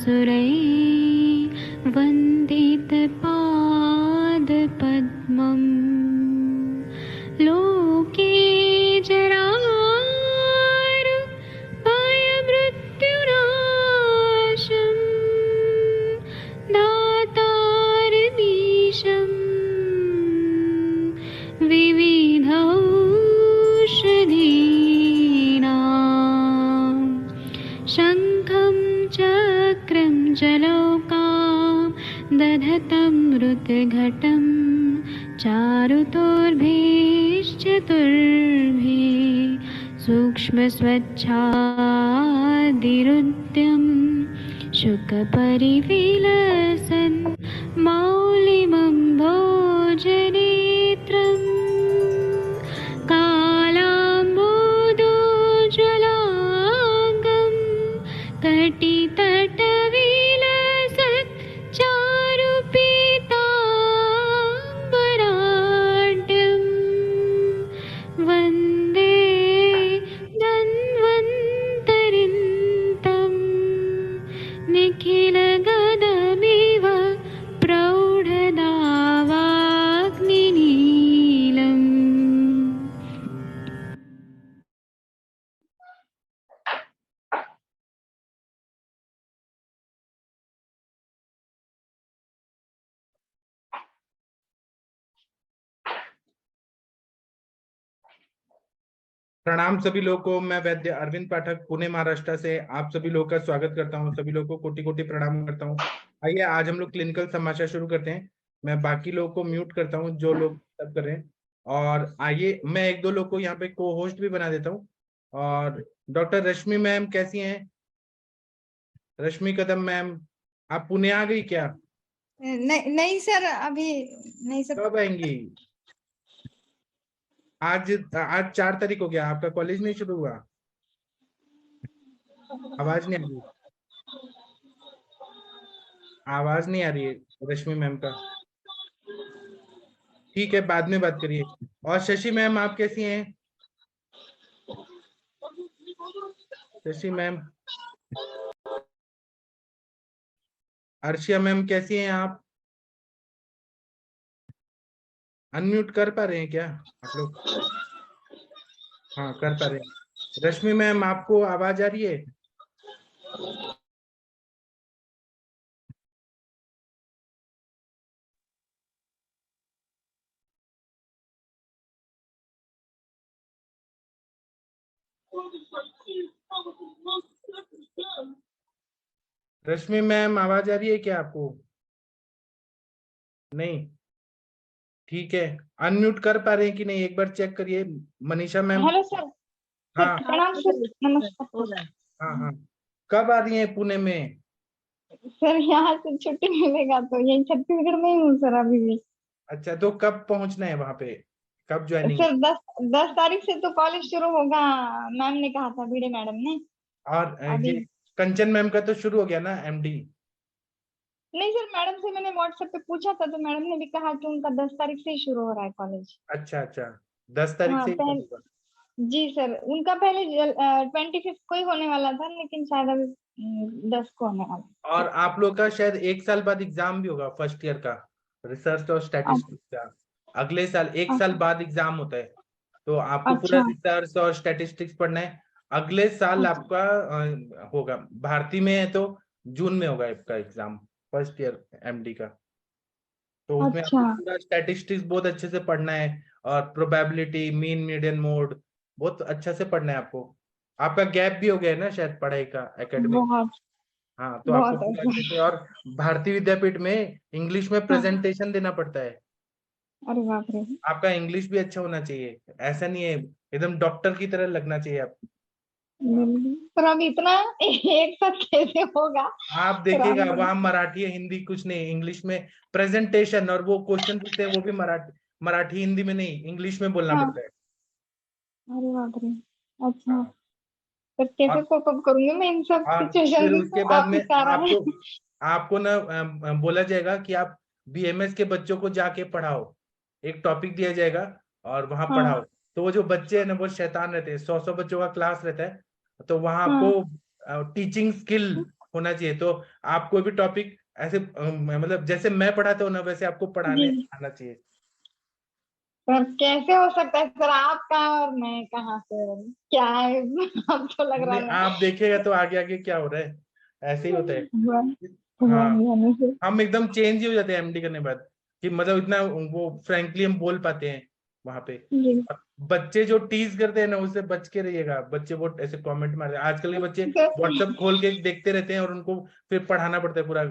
सुरैः वन्दितपादपद्मम् लोके जरारुभयमृत्युनाशम् दातारमीशम् विविधौषधीनां शङ्खं चक्रं जलौकां दधतं मृतघटं चारुतोर्भैश्चतुर्भैः सूक्ष्मस्वच्छादिरुद्यं शुकपरिविलसन् मौलिमं भोजनेत्रम् कालाम्बोदोज्ज्वलाङ्गं कटितटविलसत् चारुपीताम्बराढ्यं वन्दे धन्वन्तरिन्तं निखिलगदमिव प्रौढदावाग्निनीलम्। प्रणाम सभी लोगों को। मैं वैद्य अरविंद पाठक पुणे महाराष्ट्र से आप सभी लोगों का स्वागत करता हूं। सभी लोगों को कोटि कोटि प्रणाम करता हूं। आइए आज हम लोग क्लिनिकल समाचार शुरू करते हैं। मैं बाकी लोगों को म्यूट करता हूं जो लोग सब कर रहे हैं, और आइए मैं एक दो लोग को यहाँ पे को होस्ट भी बना देता हूँ। और डॉक्टर रश्मि मैम कैसी हैं? रश्मि कदम मैम, आप पुणे आ गई क्या? नहीं नहीं सर, अभी नहीं सर। कब आएंगी? आज 4 तारीख हो गया, आपका कॉलेज नहीं शुरू हुआ? आवाज नहीं आ रही, आवाज नहीं आ रही है रश्मि मैम का। ठीक है, बाद में बात करिए। और शशि मैम आप कैसी हैं? शशि मैम, अर्शिया मैम कैसी हैं आप? अनम्यूट कर पा रहे हैं क्या आप लोग? हाँ कर पा रहे हैं। रश्मि मैम आपको आवाज आ रही है? रश्मि मैम आवाज आ रही है क्या आपको? नहीं, ठीक है। अनम्यूट कर पा रहे हैं कि नहीं एक बार चेक करिए। मनीषा मैम। Hello sir. हाँ प्रणाम सर, नमस्कार। हाँ हाँ, कब आ रही हैं पुणे में? सर यहाँ से छुट्टी मिलेगा तो यही छत्तीसगढ़ में ही हूँ सर अभी भी। अच्छा, तो कब पहुंचना है वहां पे? कब ज्वाइनिंग? सर 10 तारीख से तो कॉलेज शुरू होगा, मैम ने कहा था, भिड़े मैडम ने। और अभी ये कंचन मैम का तो शुरू हो गया ना, एमडी? नहीं सर, मैडम से मैंने व्हाट्सएप पे पूछा था तो मैडम ने भी कहा कि उनका 10 तारीख से ही शुरू हो रहा है कॉलेज। अच्छा अच्छा, 10 तारीख हाँ से ही चालू होगा। जी सर, उनका पहले 25 को ही होने वाला था, लेकिन शायद अभी 10 को होने वाला। और आप लोग का शायद 1 साल बाद एग्जाम भी होगा, फर्स्ट ईयर का रिसर्च और स्टैटिस्टिक्स का। अगले साल 1 साल बाद एग्जाम होता है, तो आपको पूरा अच्छा रिसर्च और स्टैटिस्टिक्स पढ़ना है। अगले साल आपका होगा, भारतीय में है तो जून में होगा आपका एग्जाम, फर्स्ट ईयर एमडी का। तो उसमें आपको अच्छा पूरा स्टैटिस्टिक्स बहुत अच्छे से पढ़ना है, और प्रोबेबिलिटी, मीन, मीडियन, मोड बहुत अच्छा से पढ़ना है आपको। आपका गैप भी हो गया है ना शायद पढ़ाई का, एकेडमिक। बहुत हाँ, तो आपको बहुत पूरा अच्छा। अच्छे से। और भारतीय विद्यापीठ में इंग्लिश में हाँ, प्रेजेंटेशन देना पड़ता है। अरे बाप रे। आपका इंग्लिश भी अच्छा होना चाहिए, ऐसा नहीं है एकदम डॉक्टर की तरह लगना चाहिए आप। पर अब इतना एक साथ कैसे होगा? आप पर देखिएगा अब वहां मराठी है, हिंदी कुछ नहीं, इंग्लिश में प्रेजेंटेशन, और वो क्वेश्चन पूछते हैं वो भी मराठी हिंदी में नहीं, इंग्लिश में बोलना हाँ, पड़ता है। अरे बाप रे। अच्छा, हाँ। पर कैसे और कोप अप करूंगी मैं इन सब और सिचुएशन फिर में? उसके तो बाद में ऑफिस आ रहा है। आपको आपको ना बोला जाएगा कि आप बीएमएस के बच्चों को जाके पढ़ाओ। एक टॉपिक दिया जाएगा और वहां हाँ पढ़ाओ। तो वो जो बच्चे हैं ना, वो शैतान रहते हैं, 100 बच्चों का क्लास रहता है, तो वहां हाँ आपको टीचिंग स्किल होना चाहिए। तो आप कोई भी टॉपिक ऐसे मतलब जैसे मैं पढ़ाता हूँ ना वैसे आपको पढ़ाने जी आना चाहिए। सर कैसे हो सकता है सर, आप कहाँ और मैं कहाँ सर, क्या है अब तो लग रहा नहीं, है आप देखिएगा तो आगे आगे क्या हो रहा है, ऐसे ही होता है। भगवान हाँ, जाने से। हम एकदम चेंज ही हो जाते हैं एमडी करने के बाद, कि मतलब इतना वो फ्रैंकली हम बोल पाते हैं वहां पे। जी और बच्चे जो टीज करते हैं ना उससे बच के रहिएगा, बच्चे वो ऐसे कमेंट मारते हैं, आजकल के बच्चे सर व्हाट्सएप खोल के देखते रहते हैं और उनको फिर पढ़ाना पड़ता है पूरा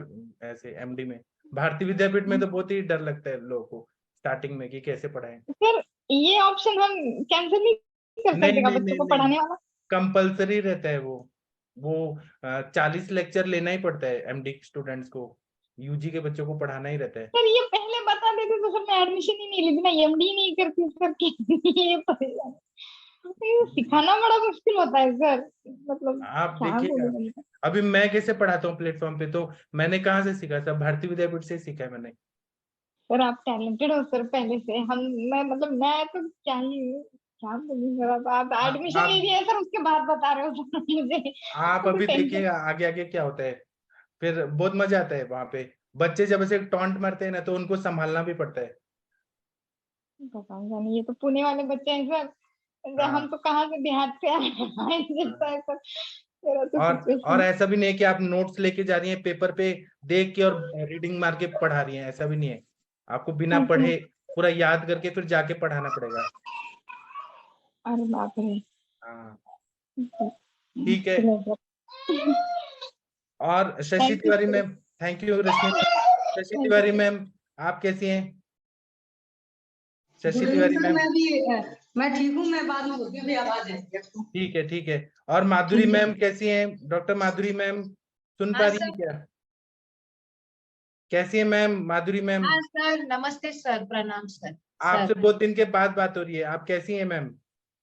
ऐसे एमडी में। भारतीय विद्यापीठ में तो बहुत ही डर लगता है लोगों को स्टार्टिंग में कि कैसे पढ़ाएं। सर ये ऑप्शन हम कैंसिल नहीं कर नहीं सकते का नहीं बच्चों नहीं को नहीं, पढ़ाने वाला? कंपलसरी रहता है वो 40 लेक्चर लेना ही पड़ता है एमडी स्टूडेंट्स को, यूजी के बच्चों को पढ़ाना ही रहता है। सर ये पहले बता देते तो सर मैं एडमिशन ही नहीं लेती ना, एमडी नहीं करती सर की ये ये सिखाना बड़ा मुश्किल होता है सर, मतलब आप क्या देखिएगा, बोलूं। अभी मैं कैसे पढ़ाता हूँ प्लेटफॉर्म पे, तो मैंने कहाँ से सीखा, सब भारतीय विद्यापीठ से सीखा है मैंने। सर आप टैलेंटेड हो सर पहले से, हम मैं मतलब मैं तो क्या ही क्या बोलूं सर, अब आप एडमिशन ले आप लिया सर उसके बाद बता रहे हो सर मुझे आप तो अभी टेंशन। देखिएगा आगे आगे क्या होता है, फिर बहुत मजा आता है वहां पे। बच्चे जब ऐसे टॉन्ट मारते हैं ना तो उनको संभालना भी पड़ता है। बताऊं जानी, ये तो पुणे वाले बच्चे हैं सर, हम हाँ तो कहाँ से देहात से आए हैं जैसा है सर, मेरा तो और सिचुएशन। ऐसा भी नहीं है कि आप नोट्स लेके जा रही हैं पेपर पे देख के और रीडिंग मार के पढ़ा रही हैं, ऐसा भी नहीं है। आपको बिना अच्छा, पढ़े पूरा याद करके फिर जाके पढ़ाना पड़ेगा। अरे बाप रे, हाँ ठीक है। मुश्किल है सर। और Shashi thank you Tiwari sir. Ma'am, thank you Rashmi ma'am. Shashi thank you Tiwari sir. Ma'am, आप कैसी हैं? Shashi good evening Tiwari sir, ma'am, मैं ठीक हूँ, मैं बाद में बोलती हूँ, अभी आवाज है आपको। ठीक है ठीक है। और माधुरी ठीक है। मैम कैसी हैं? डॉक्टर माधुरी मैम सुन पा हाँ रही सर। हैं क्या? कैसी है मैम माधुरी मैम? हाँ सर, नमस्ते सर, प्रणाम सर। आपसे सर बहुत दिन के बाद बात हो रही है, आप कैसी हैं मैम?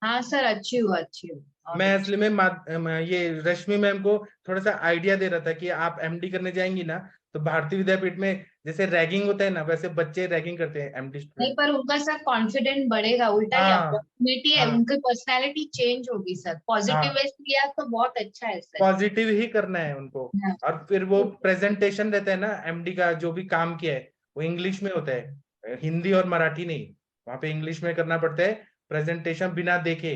हाँ सर, अच्छी हूँ अच्छी हूँ। और मैं असली में ये रश्मि मैम को थोड़ा सा आइडिया दे रहा था कि आप एमडी करने जाएंगी ना तो भारतीय विद्यापीठ में जैसे रैगिंग होता है ना वैसे बच्चे रैगिंग करते हैं एमडी नहीं, स्टूडेंट। पर उनका सर कॉन्फिडेंस बढ़ेगा, उल्टा ये हाँ अपॉर्चुनिटी है, हाँ उनकी पर्सनालिटी चेंज होगी सर, पॉजिटिव हाँ, वे से लिया तो बहुत अच्छा है सर। पॉजिटिव ही करना है उनको। हाँ। और फिर वो प्रेजेंटेशन रहता है ना एमडी का, जो भी काम किया है वो इंग्लिश में होता है, हिंदी और मराठी नहीं, वहां पे इंग्लिश में करना पड़ता है। प्रेजेंटेशन बिना देखे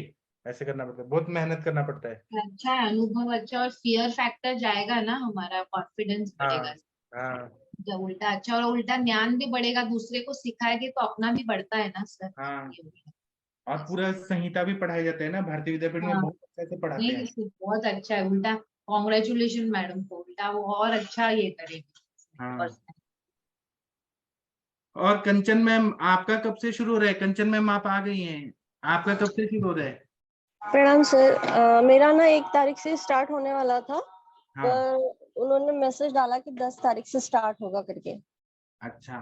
ऐसे करना पड़ता है, बहुत मेहनत करना पड़ता है। अच्छा है, अनुभव अच्छा, और फियर फैक्टर जाएगा ना, हमारा कॉन्फिडेंस बढ़ेगा। हाँ हाँ जब उल्टा अच्छा, और उल्टा ज्ञान भी बढ़ेगा, दूसरे को सिखाएंगे तो अपना भी बढ़ता है ना सर। हाँ। ये भी है। और पूरा संहिता भी पढ़ाया जाता है ना भारतीय विद्यापीठ में, हाँ, बहुत अच्छे से पढ़ाते नहीं हैं। नहीं, बहुत अच्छा है, उल्टा कॉन्ग्रेचुलेशन मैडम को, उल्टा वो और अच्छा ये करेगी। हाँ। बस। और कंचन मैम आपका कब से शुरू हो रहा है? कंचन मैम आप आ गई हैं, आपका कब से शुरू हो रहा है? प्रणाम सर, मेरा ना 1 तारीख से स्टार्ट होने वाला था, हाँ पर उन्होंने मैसेज डाला कि 10 तारीख से स्टार्ट होगा करके। अच्छा,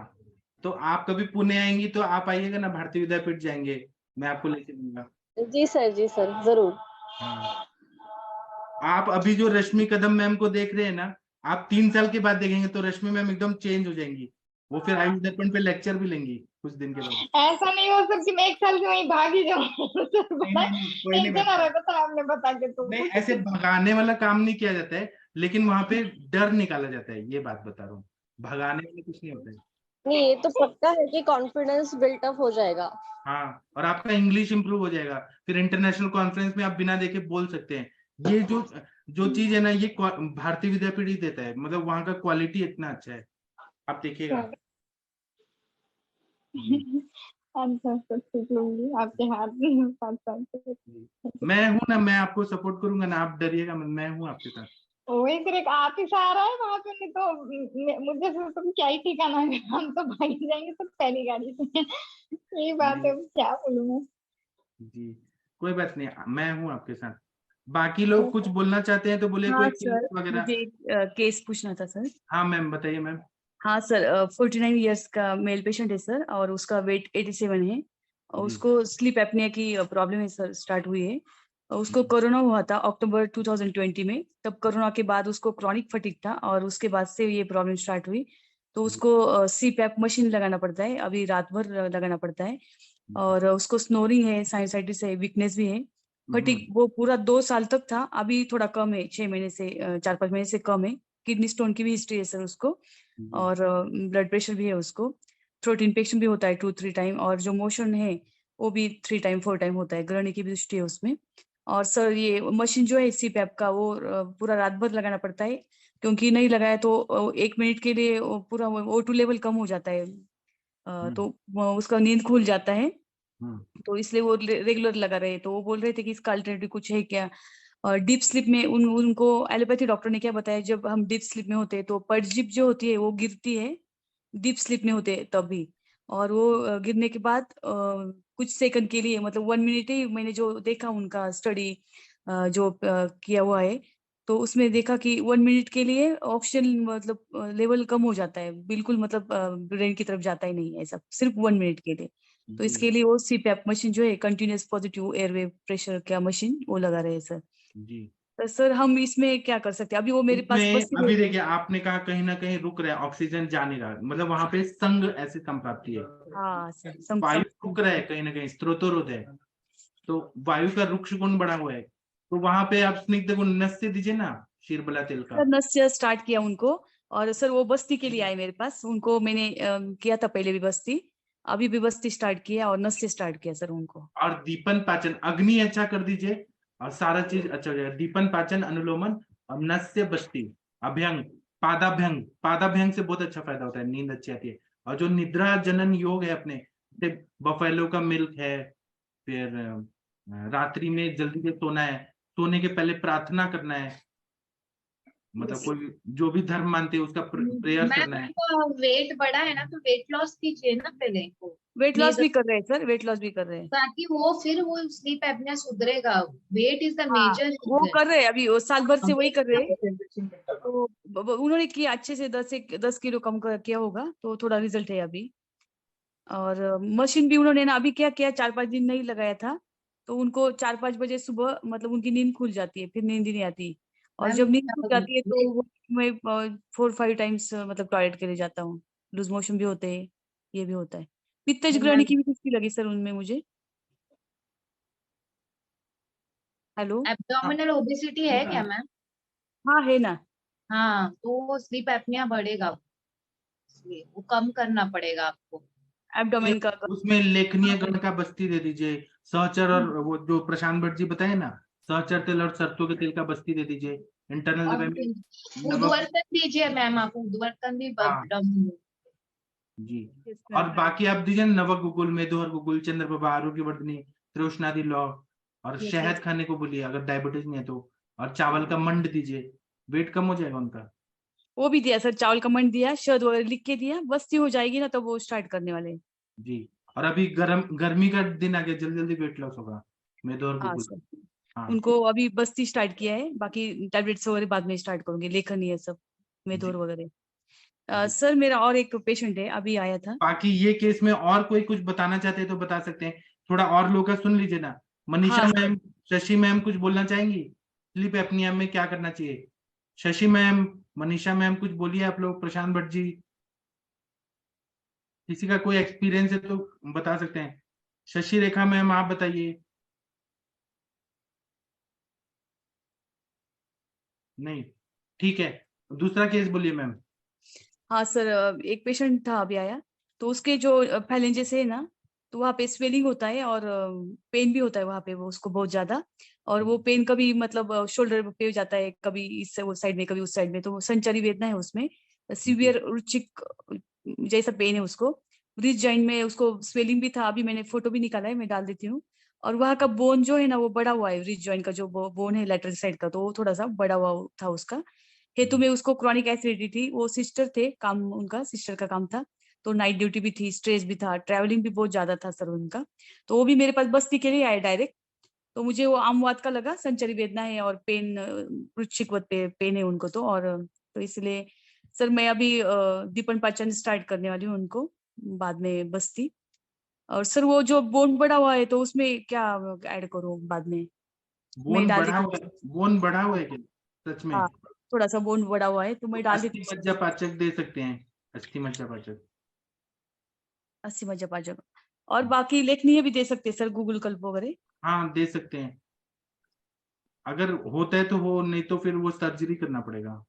तो आप कभी पुणे आएंगी तो आप आइएगा ना, भारतीय विद्यापीठ जाएंगे, मैं आपको लेके दूंगा। जी सर जरूर। हाँ, आप अभी जो रश्मि कदम मैम को देख रहे हैं ना, आप 3 साल के बाद देखेंगे तो रश्मि मैम एकदम चेंज हो जाएंगी। वो फिर आयुष दर्पण पे लेक्चर भी लेंगी कुछ दिन के बाद। ऐसा नहीं हो सकती, मैं 1 साल से वहीं भागी जाऊँ सर, नहीं बड़ा नहीं नहीं, कोई नहीं टेंशन आ भागता, रहा था आपने बता के तो। नहीं ऐसे भगाने वाला काम नहीं किया जाता है, लेकिन वहां पे डर निकाला जाता है, ये बात बता रहा हूँ, भगाने में कुछ नहीं होता है। नहीं, ये तो पक्का है कि कॉन्फिडेंस बिल्टअप हो जाएगा। हाँ, और आपका इंग्लिश इंप्रूव हो जाएगा, फिर इंटरनेशनल कॉन्फ्रेंस में आप बिना देखे बोल सकते हैं। ये जो जो चीज है ना, ये भारतीय विद्यापीठ ही देता है, मतलब वहाँ का क्वालिटी इतना अच्छा है, आप देखिएगा। जी अच्छा सर, सीख लूंगी आपके हाथ में साथ साथ। जी। मैं हूं ना, मैं आपको सपोर्ट करूंगा ना, आप डरिएगा मत, मैं हूं आपके साथ। वही फिर एक आप ही सहारा है वहां पे, नहीं तो मुझे तो क्या ही ठिकाना है, हम तो भाग जाएंगे सब पहली गाड़ी से यही बात है, जी क्या बोलूं मैं। जी, कोई बात नहीं, मैं हूं आपके साथ। बाकी लोग कुछ बोलना चाहते हैं तो बोले, हाँ कोई सर, केस वगैरह। मुझे एक केस पूछना था सर। हाँ मैम बताइए मैम। हाँ सर, 49 इयर्स का मेल पेशेंट है सर, और उसका वेट 87 है, और जी उसको स्लीप एपनिया की प्रॉब्लम है सर, स्टार्ट हुई है। और उसको जी कोरोना हुआ था अक्टूबर 2020 में, तब कोरोना के बाद उसको क्रॉनिक फटीग था, और उसके बाद से ये प्रॉब्लम स्टार्ट हुई। तो जी उसको सीपैप मशीन लगाना पड़ता है, अभी रात भर लगाना पड़ता है। और उसको स्नोरिंग है, साइनसाइटिस है, वीकनेस भी है, फटीग वो पूरा 2 साल तक था, अभी थोड़ा कम है, 6 महीने से 4-5 महीने से कम है। किडनी स्टोन की भी हिस्ट्री है सर उसको, और ब्लड प्रेशर भी है उसको, थ्रोट इन्फेक्शन भी होता है 2-3 टाइम, और जो मोशन है वो भी 3 टाइम 4 टाइम होता है, ग्रहणी की भी दृष्टि है उसमें। और सर ये मशीन जो है CPAP का वो पूरा रात भर लगाना पड़ता है, क्योंकि नहीं लगाया तो 1 मिनट के लिए वो पूरा O2 लेवल कम हो जाता है, तो उसका नींद खुल जाता है, तो इसलिए वो रेगुलर लगा रहे। तो वो बोल रहे थे कि इसका अल्टरनेटिव कुछ है क्या। और डीप स्लीप में उनको एलोपैथी डॉक्टर ने क्या बताया, जब हम डीप स्लीप में होते हैं तो परजिप जो होती है वो गिरती है डीप स्लीप में होते तभी, और वो गिरने के बाद कुछ सेकंड के लिए, मतलब 1 मिनट ही मैंने जो देखा उनका स्टडी जो किया हुआ है, तो उसमें देखा कि 1 मिनट के लिए ऑक्सीजन मतलब लेवल कम हो जाता है बिल्कुल, मतलब ब्रेन की तरफ जाता ही नहीं है ऐसा, सिर्फ 1 मिनट के लिए। तो इसके लिए वो CPAP मशीन जो है कंटिन्यूअस पॉजिटिव एयरवे प्रेशर का मशीन वो लगा रहे हैं सर। जी। तो सर हम इसमें क्या कर सकते हैं, अभी वो मेरे पास इसमें बस अभी देखिए आपने कहा कहीं ना कहीं रुक रहा है, ऑक्सीजन जा नहीं रहा, मतलब वहां पे संग ऐसी संप्राप्ति है, हाँ सर वायु रुक रहा है कहीं ना कहीं, स्त्रोतरोध है, तो वायु का रुक्ष गुण बढ़ा हुआ है, तो वहां पे आप स्निग्ध को नस्य दीजिए ना, शीरबला तेल का। सर नस्य स्टार्ट किया उनको, और सर वो बस्ती के लिए आए मेरे पास, उनको मैंने किया था पहले भी बस्ती, अभी भी बस्ती स्टार्ट किया और नस्य स्टार्ट किया सर उनको। और दीपन पाचन, अग्नि अच्छा कर दीजिए और सारा चीज अच्छा हो जाएगा। दीपन पाचन, अनुलोमन, नस्य बस्ती, अभ्यंग, पादाभ्यंग, पादाभ्यंग से बहुत अच्छा फायदा होता है, नींद अच्छी आती है। और जो निद्रा जनन योग है अपने, बफेलो का मिल्क है, फिर रात्रि में जल्दी से सोना है, सोने के पहले प्रार्थना करना है, मतलब कोई जो भी धर्म मानते हैं उसका प्रेयर करना है। मैम वेट बढ़ा है ना, तो वेट लॉस कीजिए ना पहले को, वेट लॉस भी कर रहे हैं सर, वेट लॉस भी कर रहे हैं। ताकि वो फिर वो स्लीप एपनिया सुधरेगा। वेट इज द हाँ मेजर वो रीजन। कर रहे हैं, अभी वो साल भर से वही कर रहे हैं, तो उन्होंने किया अच्छे से 10 किलो कम किया होगा, तो थोड़ा रिजल्ट है अभी। और मशीन भी उन्होंने ना अभी क्या किया, 4-5 दिन नहीं लगाया था, तो उनको 4-5 बजे सुबह मतलब उनकी नींद खुल जाती है, फिर नींद ही नहीं आती, और जब नींद खुल जाती है तो वो मैं 4-5 टाइम्स मतलब टॉयलेट के लिए जाता हूँ, लूज मोशन भी होते हैं, ये भी होता है। पित्तज ग्रहणी की भी दृष्टि लगी सर उनमें मुझे। हेलो। एब्डोमिनल ओबेसिटी है क्या मैम? हाँ है ना। हाँ, तो स्लीप एपनिया बढ़ेगा, इसलिए वो कम करना पड़ेगा आपको। एब्डोमेन का उसमें लेखनीय गण का बस्ती दे दीजिए, सहचर, और वो जो प्रशांत भट्ट जी बताए ना, सहचर तेल और सरसों के तेल का बस्ती दे दीजिए। इंटरनल और जगह में उद्वर्तन दीजिए मैम, आप उद्वर्तन भी जी। और बाकी आप दीजिए नवगुगुल, मेदोहर गुगुल, चंद्र प्रभा, आरोग्य वर्धनी, त्रिउष्णादि लौ, और शहद खाने को बोलिए अगर डायबिटीज नहीं है तो, और चावल का मंड दीजिए, वेट कम हो जाएगा उनका। वो भी दिया सर, चावल का मंड दिया, शहद वगैरह लिख के दिया, बस्ती हो जाएगी ना तो वो स्टार्ट करने वाले हैं। जी। और अभी गर्मी का दिन आ गया, जल्दी जल्दी वेट लॉस होगा, मेदोहर हाँ गुगुल। सर, हाँ उनको अभी बस्ती स्टार्ट किया है, बाकी टैबलेट्स वगैरह बाद में स्टार्ट करूंगी, लेखन ये सब मेदोर वगैरह। जी। सर मेरा और एक पेशेंट है, अभी आया था। बाकी ये केस में और कोई कुछ बताना चाहते हैं तो बता सकते हैं, थोड़ा और लोग का सुन लीजिए ना। मनीषा हाँ मैम, शशि मैम कुछ बोलना चाहेंगी, स्लीप एपनिया में क्या करना चाहिए? शशि मैम, मनीषा मैम कुछ बोलिए आप लोग, प्रशांत भट्ट जी, किसी का कोई एक्सपीरियंस है तो बता सकते हैं। शशि रेखा मैम आप बताइए। नहीं, ठीक है, दूसरा केस बोलिए मैम। हाँ सर, एक पेशेंट था अभी आया, तो उसके जो फैलेंजेस है ना, तो वहाँ पे स्वेलिंग होता है और पेन भी होता है वहाँ पे वो उसको बहुत ज्यादा, और वो पेन कभी मतलब शोल्डर पे जाता है, कभी इस साइड में कभी उस साइड में, तो संचारी वेदना है उसमें, सीवियर रुचिक जैसा पेन है उसको, रिज जॉइंट में उसको स्वेलिंग भी था, अभी मैंने फोटो भी निकाला है, मैं डाल देती हूँ। और वहाँ का बोन जो है ना वो बड़ा हुआ है, रिज जॉइंट का जो बोन है लेटरल साइड का, तो वो थोड़ा सा बड़ा हुआ था उसका। हेतु में उसको क्रॉनिक एसिडिटी थी, वो सिस्टर थे, काम उनका सिस्टर का काम था, तो नाइट ड्यूटी भी थी, स्ट्रेस भी था, ट्रैवलिंग भी बहुत ज्यादा था सर उनका, तो वो भी मेरे पास बस्ती के लिए आए डायरेक्ट। तो मुझे वो आमवात का लगा, संचरी वेदना है और पेन, रुचिकवत पेन है उनको, तो और तो इसलिए सर मैं अभी दीपन पाचन स्टार्ट करने वाली हूँ उनको, बाद में बस्ती। और सर वो जो बोन बड़ा हुआ है तो उसमें क्या ऐड करूँ बाद में? मैं बोन डाल बढ़ा देती हुआ है, बोन बढ़ा हुआ है क्या सच में? हूँ, हाँ थोड़ा सा बोन बड़ा हुआ है तो मैं डाल अस्थि देती हूँ। मज्जा पाचक दे सकते हैं, अस्थि मज्जा पाचक। 80 मज्जा पाचक, और बाकी लेखनीय भी दे सकते हैं सर, गूगल कल्प वगैरह। हाँ दे सकते हैं, अगर होता है तो हो, नहीं तो फिर वो सर्जरी करना पड़ेगा।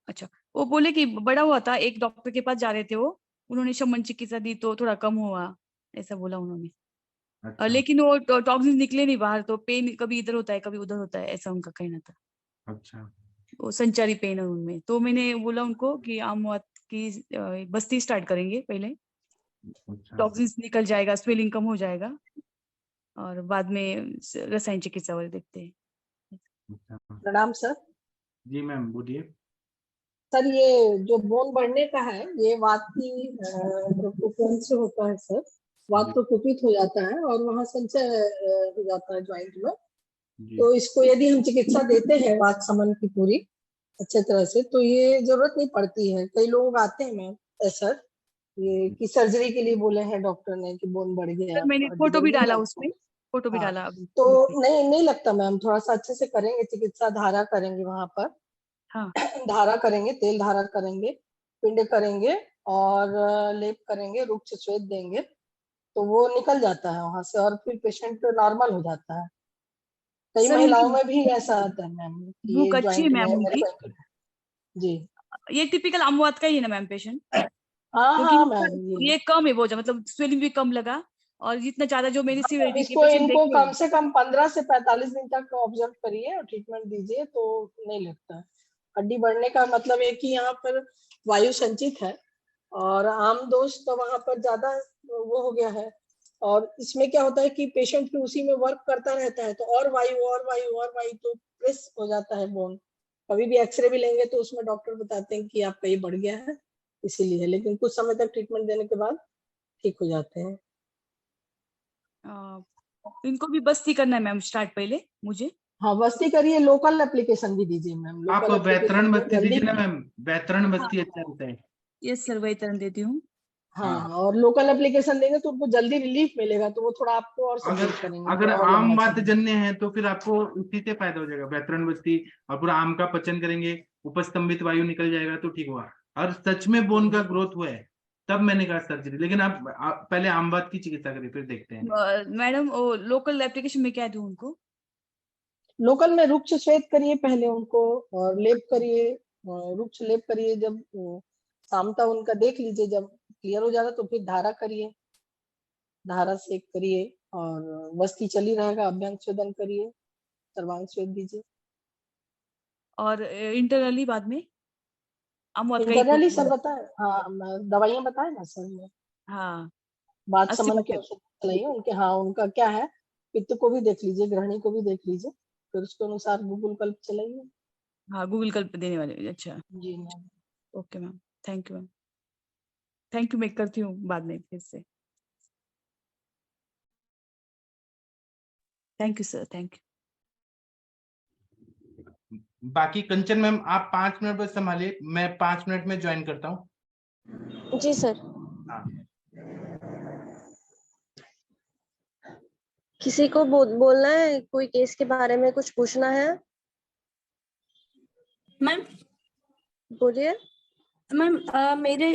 अच्छा, वो बोले कि बड़ा हुआ था, एक डॉक्टर के पास जा रहे थे वो, उन्होंने शमन चिकित्सा दी तो थोड़ा कम हुआ, ऐसा बोला उन्होंने। अच्छा लेकिन वो टॉक्सिन निकले नहीं बाहर, तो पेन कभी इधर होता है कभी उधर होता है, ऐसा उनका कहना था। अच्छा वो संचारी पेन है उनमें, तो मैंने बोला उनको कि आमवात की बस्ती स्टार्ट करेंगे पहले, अच्छा टॉक्सिन निकल जाएगा, स्वेलिंग कम हो जाएगा, और बाद में रसायन चिकित्सा वाले देखते हैं। अच्छा। प्रणाम सर। जी मैम बोलिए। सर ये जो बोन बढ़ने का है ये वात की प्रोक्यूशन से होता है सर। वात जी प्रकुपित हो जाता है और वहाँ संचय हो जाता है ज्वाइंट में। जी तो इसको यदि हम चिकित्सा देते हैं वात समन की पूरी अच्छे तरह से तो ये जरूरत नहीं पड़ती है। कई लोग आते हैं मैम सर ये कि सर्जरी के लिए बोले हैं डॉक्टर ने कि बोन बढ़ गया सर मैंने हड्डी फोटो बढ़ भी गई डाला नहीं उसमें, लगता। फोटो भी हाँ डाला अभी तो group पे। नहीं लगता मैम, थोड़ा सा अच्छे से करेंगे चिकित्सा, धारा करेंगे वहां पर, हाँ धारा करेंगे, तेल धारा करेंगे, पिंड करेंगे और लेप करेंगे, रुक्ष श्वेत देंगे तो वो निकल जाता है वहां से और फिर पेशेंट नॉर्मल हो जाता है। कई सर, महिलाओं उनकी में भी ऐसा आता है मैम कि भूख ये अच्छी है ज्वाइंट में मैम मेरे उनकी, को ankle है। जी ये टिपिकल अमवात का ही है ना मैम पेशेंट? हाँ क्योंकि हाँ मैम ये कम है बहुत ज्यादा, मतलब स्वेलिंग भी कम लगा, और जितना ज्यादा जो मेरी हाँ, सीवियरिटी के इसको पेशेंट इनको देखे कम हैं। से कम 15 से 45 दिन तक ऑब्जर्व करिए और ट्रीटमेंट दीजिए तो नहीं लगता है। हड्डी बढ़ने का मतलब है कि यहाँ पर वायु संचित है और आम दोष तो वहां पर ज्यादा वो हो गया है और इसमें क्या होता है कि पेशेंट भी उसी में वर्क करता रहता है तो और वायु और वायु और वायु तो प्रेस हो जाता है बोन। कभी भी एक्सरे भी लेंगे तो उसमें डॉक्टर बताते हैं कि आपका ये बढ़ गया है इसीलिए, लेकिन कुछ समय तक ट्रीटमेंट देने के बाद ठीक हो जाते हैं। इनको भी बस्ती करना है मैम स्टार्ट पहले मुझे? हाँ बस्ती करिए, लोकल एप्लीकेशन भी दीजिए मैम, आप लोकल वैतरण एप्लीकेशन में बस्ती जल्दी। दीजिए ना मैम, वैतरण बस्ती अच्छा रहता है। यस सर, वही तरह देती हूँ। हाँ और लोकल एप्लीकेशन देंगे तो उनको जल्दी रिलीफ मिलेगा तो वो थोड़ा आपको और अगर सपोर्ट करेंगे अगर थोड़ा और आम लंबा वात समय। जन्य है तो फिर आपको उसी से फायदा हो जाएगा, वैतरण बस्ती, और पूरा आम का पचन करेंगे, उपस्तंभित वायु निकल जाएगा तो ठीक हुआ। और सच में बोन का ग्रोथ हुआ है तब मैंने कहा सर्जरी, लेकिन आप पहले आम वात की चिकित्सा करिए फिर देखते हैं। मैडम वो लोकल एप्लीकेशन में क्या दूं उनको? लोकल में रुक्ष श्वेत करिए पहले उनको और लेप करिए, रुक्ष लेप करिए। जब सामता उनका देख लीजिए, जब क्लियर हो जाता तो फिर धारा करिए, धारा सेक करिए और बस्ती चली रहेगा, अभ्यंग छेदन करिए, सर्वांग छेद दीजिए। और इंटरनली बाद में अमवात का ही इंटरनली पूरा? सर बताए, हाँ दवाइयाँ बताए ना सर मैं, हाँ बात 80 समन की परसेंट औषधि चलाइए उनके। हाँ उनका क्या है, पित्त को भी देख लीजिए, ग्रहणी को भी देख लीजिए, फिर उसके अनुसार गूगल कल्प चलाइए। हाँ गूगल कल पे देने वाले, अच्छा। जी ma'am. Okay ma'am, thank you ma'am, thank you, मैं करती हूँ बाद में फिर से। Thank you sir, thank you. बाकी कंचन मैम आप 5 मिनट बस संभालिए, मैं 5 मिनट में ज्वाइन करता हूँ। जी सर। हाँ किसी को बोलना है, कोई केस के बारे में कुछ पूछना है? मैम बोलिए। मैम मेरे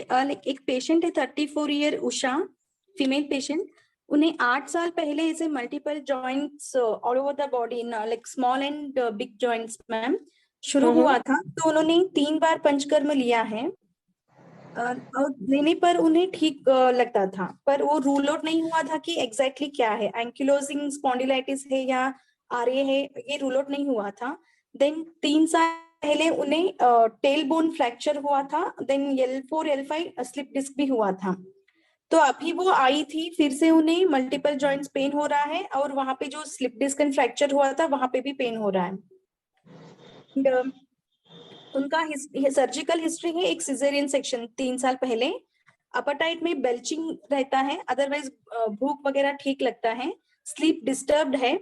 एक पेशेंट है 34 ईयर उषा, फीमेल पेशेंट। उन्हें 8 साल पहले ऐसे multiple joints all over the body like small and big joints ma'am शुरू हुआ था, तो उन्होंने 3 बार पंचकर्म लिया है और लेने पर उन्हें ठीक लगता था, पर वो रूल आउट नहीं हुआ था कि एग्जैक्टली क्या है, एंकिलोजिंग स्पॉन्डिलाइटिस है या आरए है, ये रूल आउट नहीं हुआ था। देन 3 साल पहले उन्हें टेल बोन फ्रैक्चर हुआ था, then L4 L5 slip disc भी हुआ था। तो अभी वो आई थी, फिर से उन्हें मल्टीपल जॉइंट्स पेन हो रहा है और वहां पे जो स्लिप डिस्क एंड फ्रैक्चर हुआ था वहां पे भी पेन हो रहा है। उनका सर्जिकल हिस्ट्री है एक सिजेरियन सेक्शन 3 साल पहले। अपेटाइट में बेल्चिंग रहता है, अदरवाइज भूख वगैरह ठीक लगता है। स्लीप डिस्टर्ब्ड है,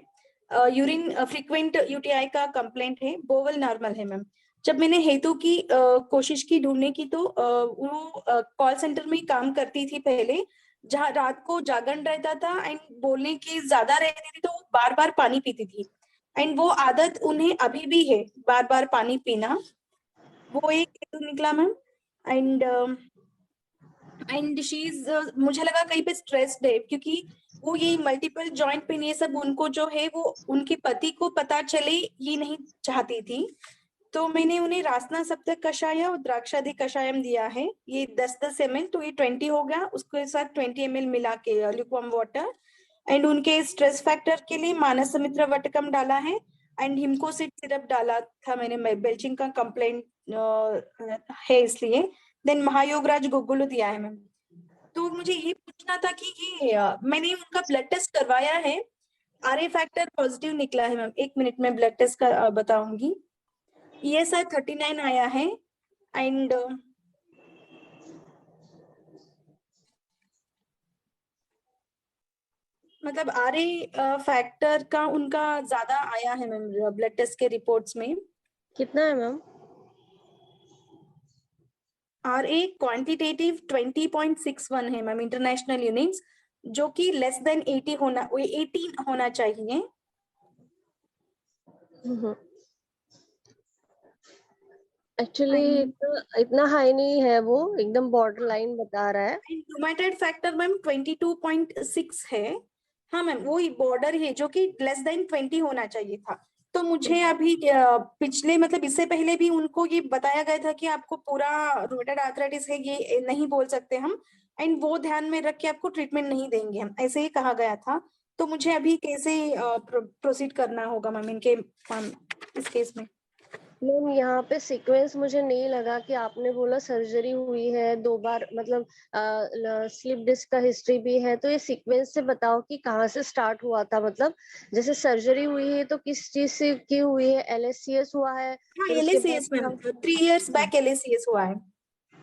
यूरिन फ्रीक्वेंट यूटीआई का कंप्लेंट है, बोवल नॉर्मल है मैम। जब मैंने हेतु की कोशिश की ढूंढने की तो वो कॉल सेंटर में काम करती थी पहले, जहाँ रात को जागरण रहता था एंड बोलने की ज्यादा रहती थी, तो वो बार बार पानी पीती थी एंड वो आदत उन्हें अभी भी है बार बार पानी पीना। वो एक हेतु निकला मैम। एंड शी इज मुझे लगा कहीं पे स्ट्रेस्ड है, क्योंकि वो ये मल्टीपल जॉइंट पेन ये सब उनको जो है वो उनके पति को पता चले ये नहीं चाहती थी। तो मैंने उन्हें रासना सप्तक कषाय और द्राक्षादि कषायम दिया है, ये 10-10 ml, तो ये 20 हो गया। उसके साथ 20 ml मिला के ल्यूकवार्म वाटर। एंड उनके स्ट्रेस फैक्टर के लिए मानसमित्र वटकम डाला है एंड हिमकोसिड सिरप डाला था मैंने, बेल्चिंग का कंप्लेंट है इसलिए। देन महायोगराज गुग्गुलू दिया है मैम। तो मुझे ये पूछना था कि ये मैंने उनका ब्लड टेस्ट करवाया है, RA फैक्टर पॉजिटिव निकला है मैम। 1 मिनट में ब्लड टेस्ट का बताऊंगी। ESI 39 आया है एंड मतलब RA फैक्टर का उनका ज्यादा आया है मैम ब्लड टेस्ट के रिपोर्ट्स में। कितना है मैम? RA क्वांटिटेटिव 20.61 है मैम इंटरनेशनल यूनिट्स, जो कि लेस देन 18 होना चाहिए। एक्चुअली इतना हाई नहीं है, वो एकदम बॉर्डर लाइन बता रहा है। रूमेटॉइड फैक्टर मैम 22.6 है। हाँ मैम, वो बॉर्डर है जो कि लेस देन 20 होना चाहिए था। तो मुझे अभी पिछले मतलब इससे पहले भी उनको ये बताया गया था कि आपको पूरा रूमेटॉइड आर्थराइटिस है, ये नहीं बोल सकते हम, एंड वो ध्यान में रख के आपको ट्रीटमेंट नहीं देंगे हम, ऐसे ही कहा गया था। तो मुझे अभी कैसे प्रोसीड करना होगा मैम इनके इस केस में? मैम यहाँ पे सीक्वेंस मुझे नहीं लगा कि आपने बोला सर्जरी हुई है 2 बार, मतलब स्लिप डिस्क का हिस्ट्री भी है, तो ये सीक्वेंस से बताओ कि कहाँ से स्टार्ट हुआ था। मतलब जैसे सर्जरी हुई है तो किस चीज से की हुई है? LACS हुआ है? हाँ, फिर उसके LACS बाद मैम 3 years बैक LACS हुआ है।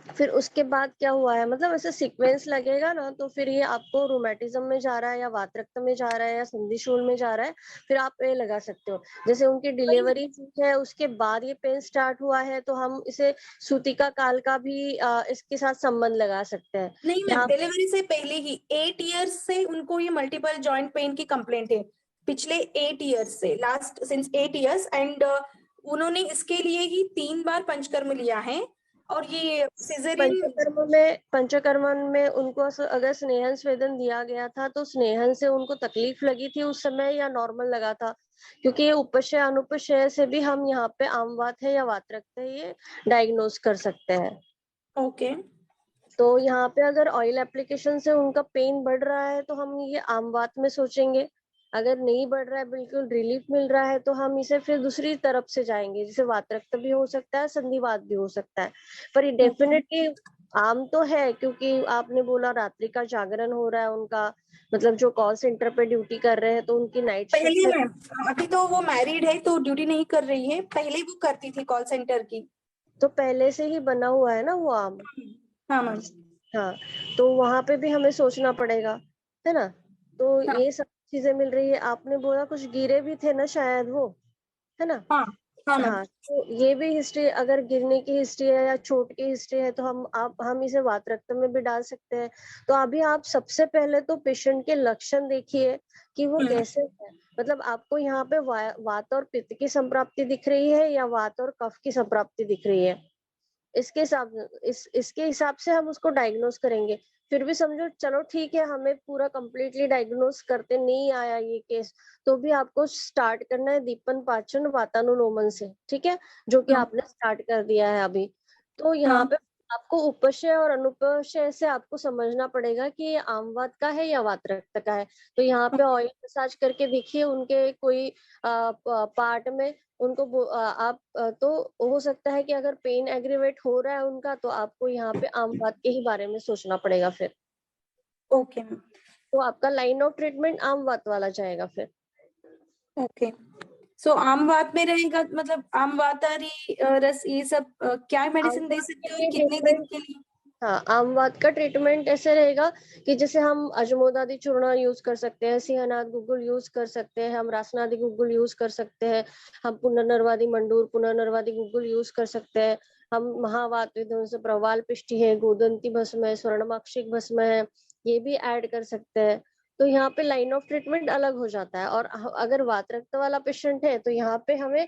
फिर उसके बाद क्या हुआ है? मतलब ऐसे सीक्वेंस लगेगा ना, तो फिर ये आपको रोमेटिज्म में जा रहा है या वातरक्त में जा रहा है या संधिशूल में जा रहा है, फिर आप ये लगा सकते हो। जैसे उनकी डिलीवरी है उसके बाद ये पेन स्टार्ट हुआ है, तो हम इसे सूतिका काल का भी इसके साथ संबंध लगा सकते हैं। नहीं मैम, डिलीवरी से पहले ही 8 years से उनको ये मल्टीपल जॉइंट पेन की कंप्लेंट है, पिछले 8 years से, लास्ट सिंस 8 years। एंड उन्होंने इसके लिए ही 3 बार पंचकर्म लिया है। और ये सिजेरियन पंचकर्म में उनको अगर स्नेहन स्वेदन दिया गया था तो स्नेहन से उनको तकलीफ लगी थी उस समय या नॉर्मल लगा था? क्योंकि ये उपशय अनुपशय से भी हम यहाँ पे आमवात है या वातरक्त है ये डायग्नोज कर सकते हैं। ओके। तो यहाँ पे अगर ऑयल एप्लीकेशन से उनका पेन बढ़ रहा है तो हम ये आमवात में सोचेंगे। अगर नहीं बढ़ रहा है, बिल्कुल रिलीफ मिल रहा है, तो हम इसे फिर दूसरी तरफ से जाएंगे, जैसे वातरक्त भी हो सकता है, संधिवात भी हो सकता है। पर ये डेफिनेटली आम तो है, क्योंकि आपने बोला रात्रि का जागरण हो रहा है उनका, मतलब जो कॉल सेंटर पे ड्यूटी कर रहे हैं तो उनकी नाइट पहले शिफ्ट है। मैम, अभी तो वो मैरिड है तो ड्यूटी नहीं कर रही है, पहले वो करती थी कॉल सेंटर की। तो पहले से ही बना हुआ है ना वो आम। हाँ मैम। हाँ, तो वहां पे भी हमें सोचना पड़ेगा, है ना? तो हाँ। ये सब चीजें मिल रही है। आपने बोला कुछ गिरे भी थे ना शायद वो, है ना? हाँ हाँ मैम। हाँ, तो ये भी हिस्ट्री, अगर गिरने की हिस्ट्री है या चोट की हिस्ट्री है तो हम इसे वातरक्त में भी डाल सकते हैं। तो अभी आप सबसे पहले तो पेशेंट के लक्षण देखिए कि वो कैसे है। मतलब आपको यहाँ पे वात और पित्त की संप्राप्ति दिख रही है या वात और कफ की संप्राप्ति दिख रही है? इसके हिसाब से हम उसको डायग्नोस करेंगे। फिर भी समझो, चलो ठीक है, हमें पूरा कंप्लीटली डायग्नोस करते नहीं आया ये केस, तो भी आपको स्टार्ट करना है दीपन पाचन वातानुलोमन से, ठीक है, जो कि आपने स्टार्ट कर दिया है अभी। तो यहाँ पे आपको उपशय और अनुपशय से आपको समझना पड़ेगा कि ये आमवात का है या वातरक्त का है। तो यहाँ पे ऑयल मसाज करके देखिए उनके कोई पार्ट में उनको आप तो हो सकता है कि अगर पेन एग्रीवेट हो रहा है उनका, तो आपको यहाँ पे आमवात के ही बारे में सोचना पड़ेगा फिर। Okay ma'am. तो आपका लाइन ऑफ ट्रीटमेंट आमवात वाला जाएगा फिर। ओके, सो आमवात में रहेगा, मतलब आमवातारी रस ये सब क्या मेडिसिन दे सकते हो कितने दिन के लिए? हाँ, आमवात का ट्रीटमेंट ऐसे रहेगा कि जैसे हम अजमोदादि चूर्ण यूज कर सकते हैं, सिंहनाद गुग्गुल यूज कर सकते हैं, हम रासनादि गुग्गुल यूज कर सकते हैं, हम पुनर्नरवादी मंडूर पुनर्नरवादी गुग्गुल यूज कर सकते हैं, हम महावात विध्वंस प्रवाल पिष्टि है, गोदंती भस्म है, स्वर्णमाक्षिक भस्म है, ये भी ऐड कर सकते हैं। तो यहाँ पे लाइन ऑफ ट्रीटमेंट अलग हो जाता है। और अगर वातरक्त वाला पेशेंट है तो यहाँ पे हमें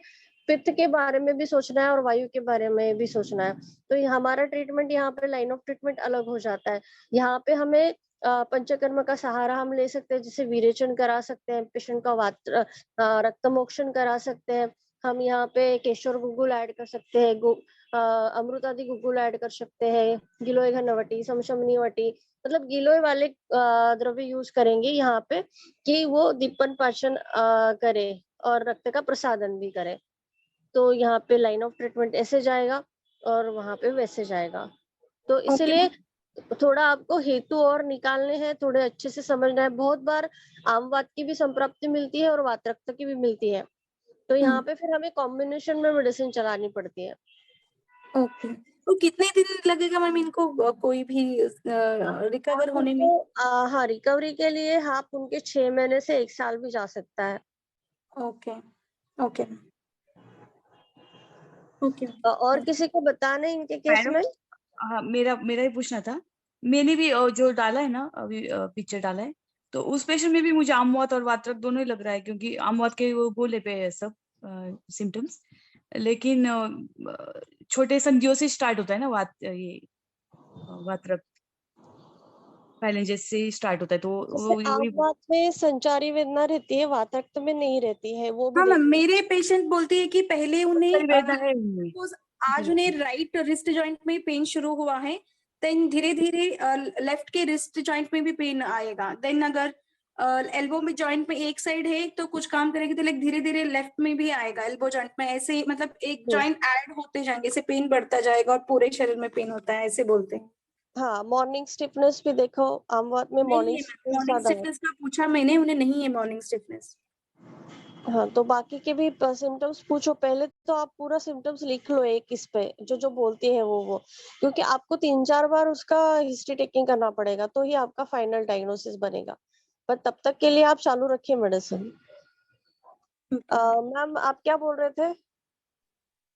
पित्त के बारे में भी सोचना है और वायु के बारे में भी सोचना है। तो हमारा ट्रीटमेंट यहाँ पे लाइन ऑफ ट्रीटमेंट अलग हो जाता है। यहाँ पे हमें पंचकर्म का सहारा हम ले सकते हैं, जैसे विरेचन करा सकते हैं, पेशेंट का रक्त मोक्षण करा सकते हैं, हम यहाँ पे केशर गुग्गुल ऐड कर सकते हैं, अमृतादि गुग्गुल ऐड कर सकते हैं, गिलोय घनवटी, समशमनी वटी, मतलब गिलोय वाले द्रव्य यूज करेंगे यहाँ पे कि वो दीपन पाचन करे और रक्त का प्रसादन भी करे। तो यहाँ पे लाइन ऑफ ट्रीटमेंट ऐसे जाएगा और वहां पे वैसे जाएगा। तो इसीलिए थोड़ा आपको हेतु और निकालने हैं, थोड़े अच्छे से समझना है। बहुत बार आमवात की भी संप्राप्ति मिलती है और वातरक्त की भी मिलती है, तो यहाँ पे फिर हमें कॉम्बिनेशन में मेडिसिन चलानी पड़ती है। ओके, तो कितने दिन लगेगा मैम इनको कोई भी रिकवर होने में? हाँ, रिकवरी के लिए आप उनके 6 महीने से 1 साल भी जा सकता है। Okay okay okay. और किसी को बताना है इनके केस में? हाँ, मेरा ही पूछना था। मैंने भी जो डाला है ना अभी पिक्चर डाला है, तो उस पेशेंट में भी मुझे आमवात और वातरक्त दोनों ही लग रहा है, क्योंकि आमवात के वो बोले पे है सब सिम्टम्स, लेकिन छोटे संधियों से स्टार्ट होता है ना वातरक्त फाइलेंजेस से स्टार्ट होता है। तो वो आमवात में संचारी वेदना रहती है, वातरक्त में नहीं रहती है। वो भी हाँ मैम, मेरे पेशेंट बोलते हैं कि पहले उन्हें वेदना है उनमें। आज उन्हें राइट रिस्ट जॉइंट में पेन शुरू हुआ है, देन धीरे धीरे लेफ्ट के रिस्ट जॉइंट में भी पेन आएगा। देन अगर एल्बो में जॉइंट में एक साइड है तो कुछ काम करेगी तो लाइक धीरे धीरे लेफ्ट में भी आएगा, एल्बो जॉइंट में। ऐसे मतलब एक जॉइंट ऐड होते जाएंगे, ऐसे पेन बढ़ता जाएगा और पूरे शरीर में पेन होता है, ऐसे बोलते हैं। हाँ, मॉर्निंग स्टिफनेस भी देखो, आमवात में मॉर्निंग स्टिफनेस का पूछा मैंने, उन्हें नहीं है मॉर्निंग स्टिफनेस। हाँ, तो बाकी के भी सिम्टम्स पूछो। पहले तो आप पूरा सिम्टम्स लिख लो एक इस पे, जो बोलती है वो, क्योंकि आपको 3-4 बार उसका हिस्ट्री टेकिंग करना पड़ेगा, तो ही आपका फाइनल डायग्नोसिस बनेगा। पर तब तक के लिए आप चालू रखिए मेडिसिन। मैम आप क्या बोल रहे थे?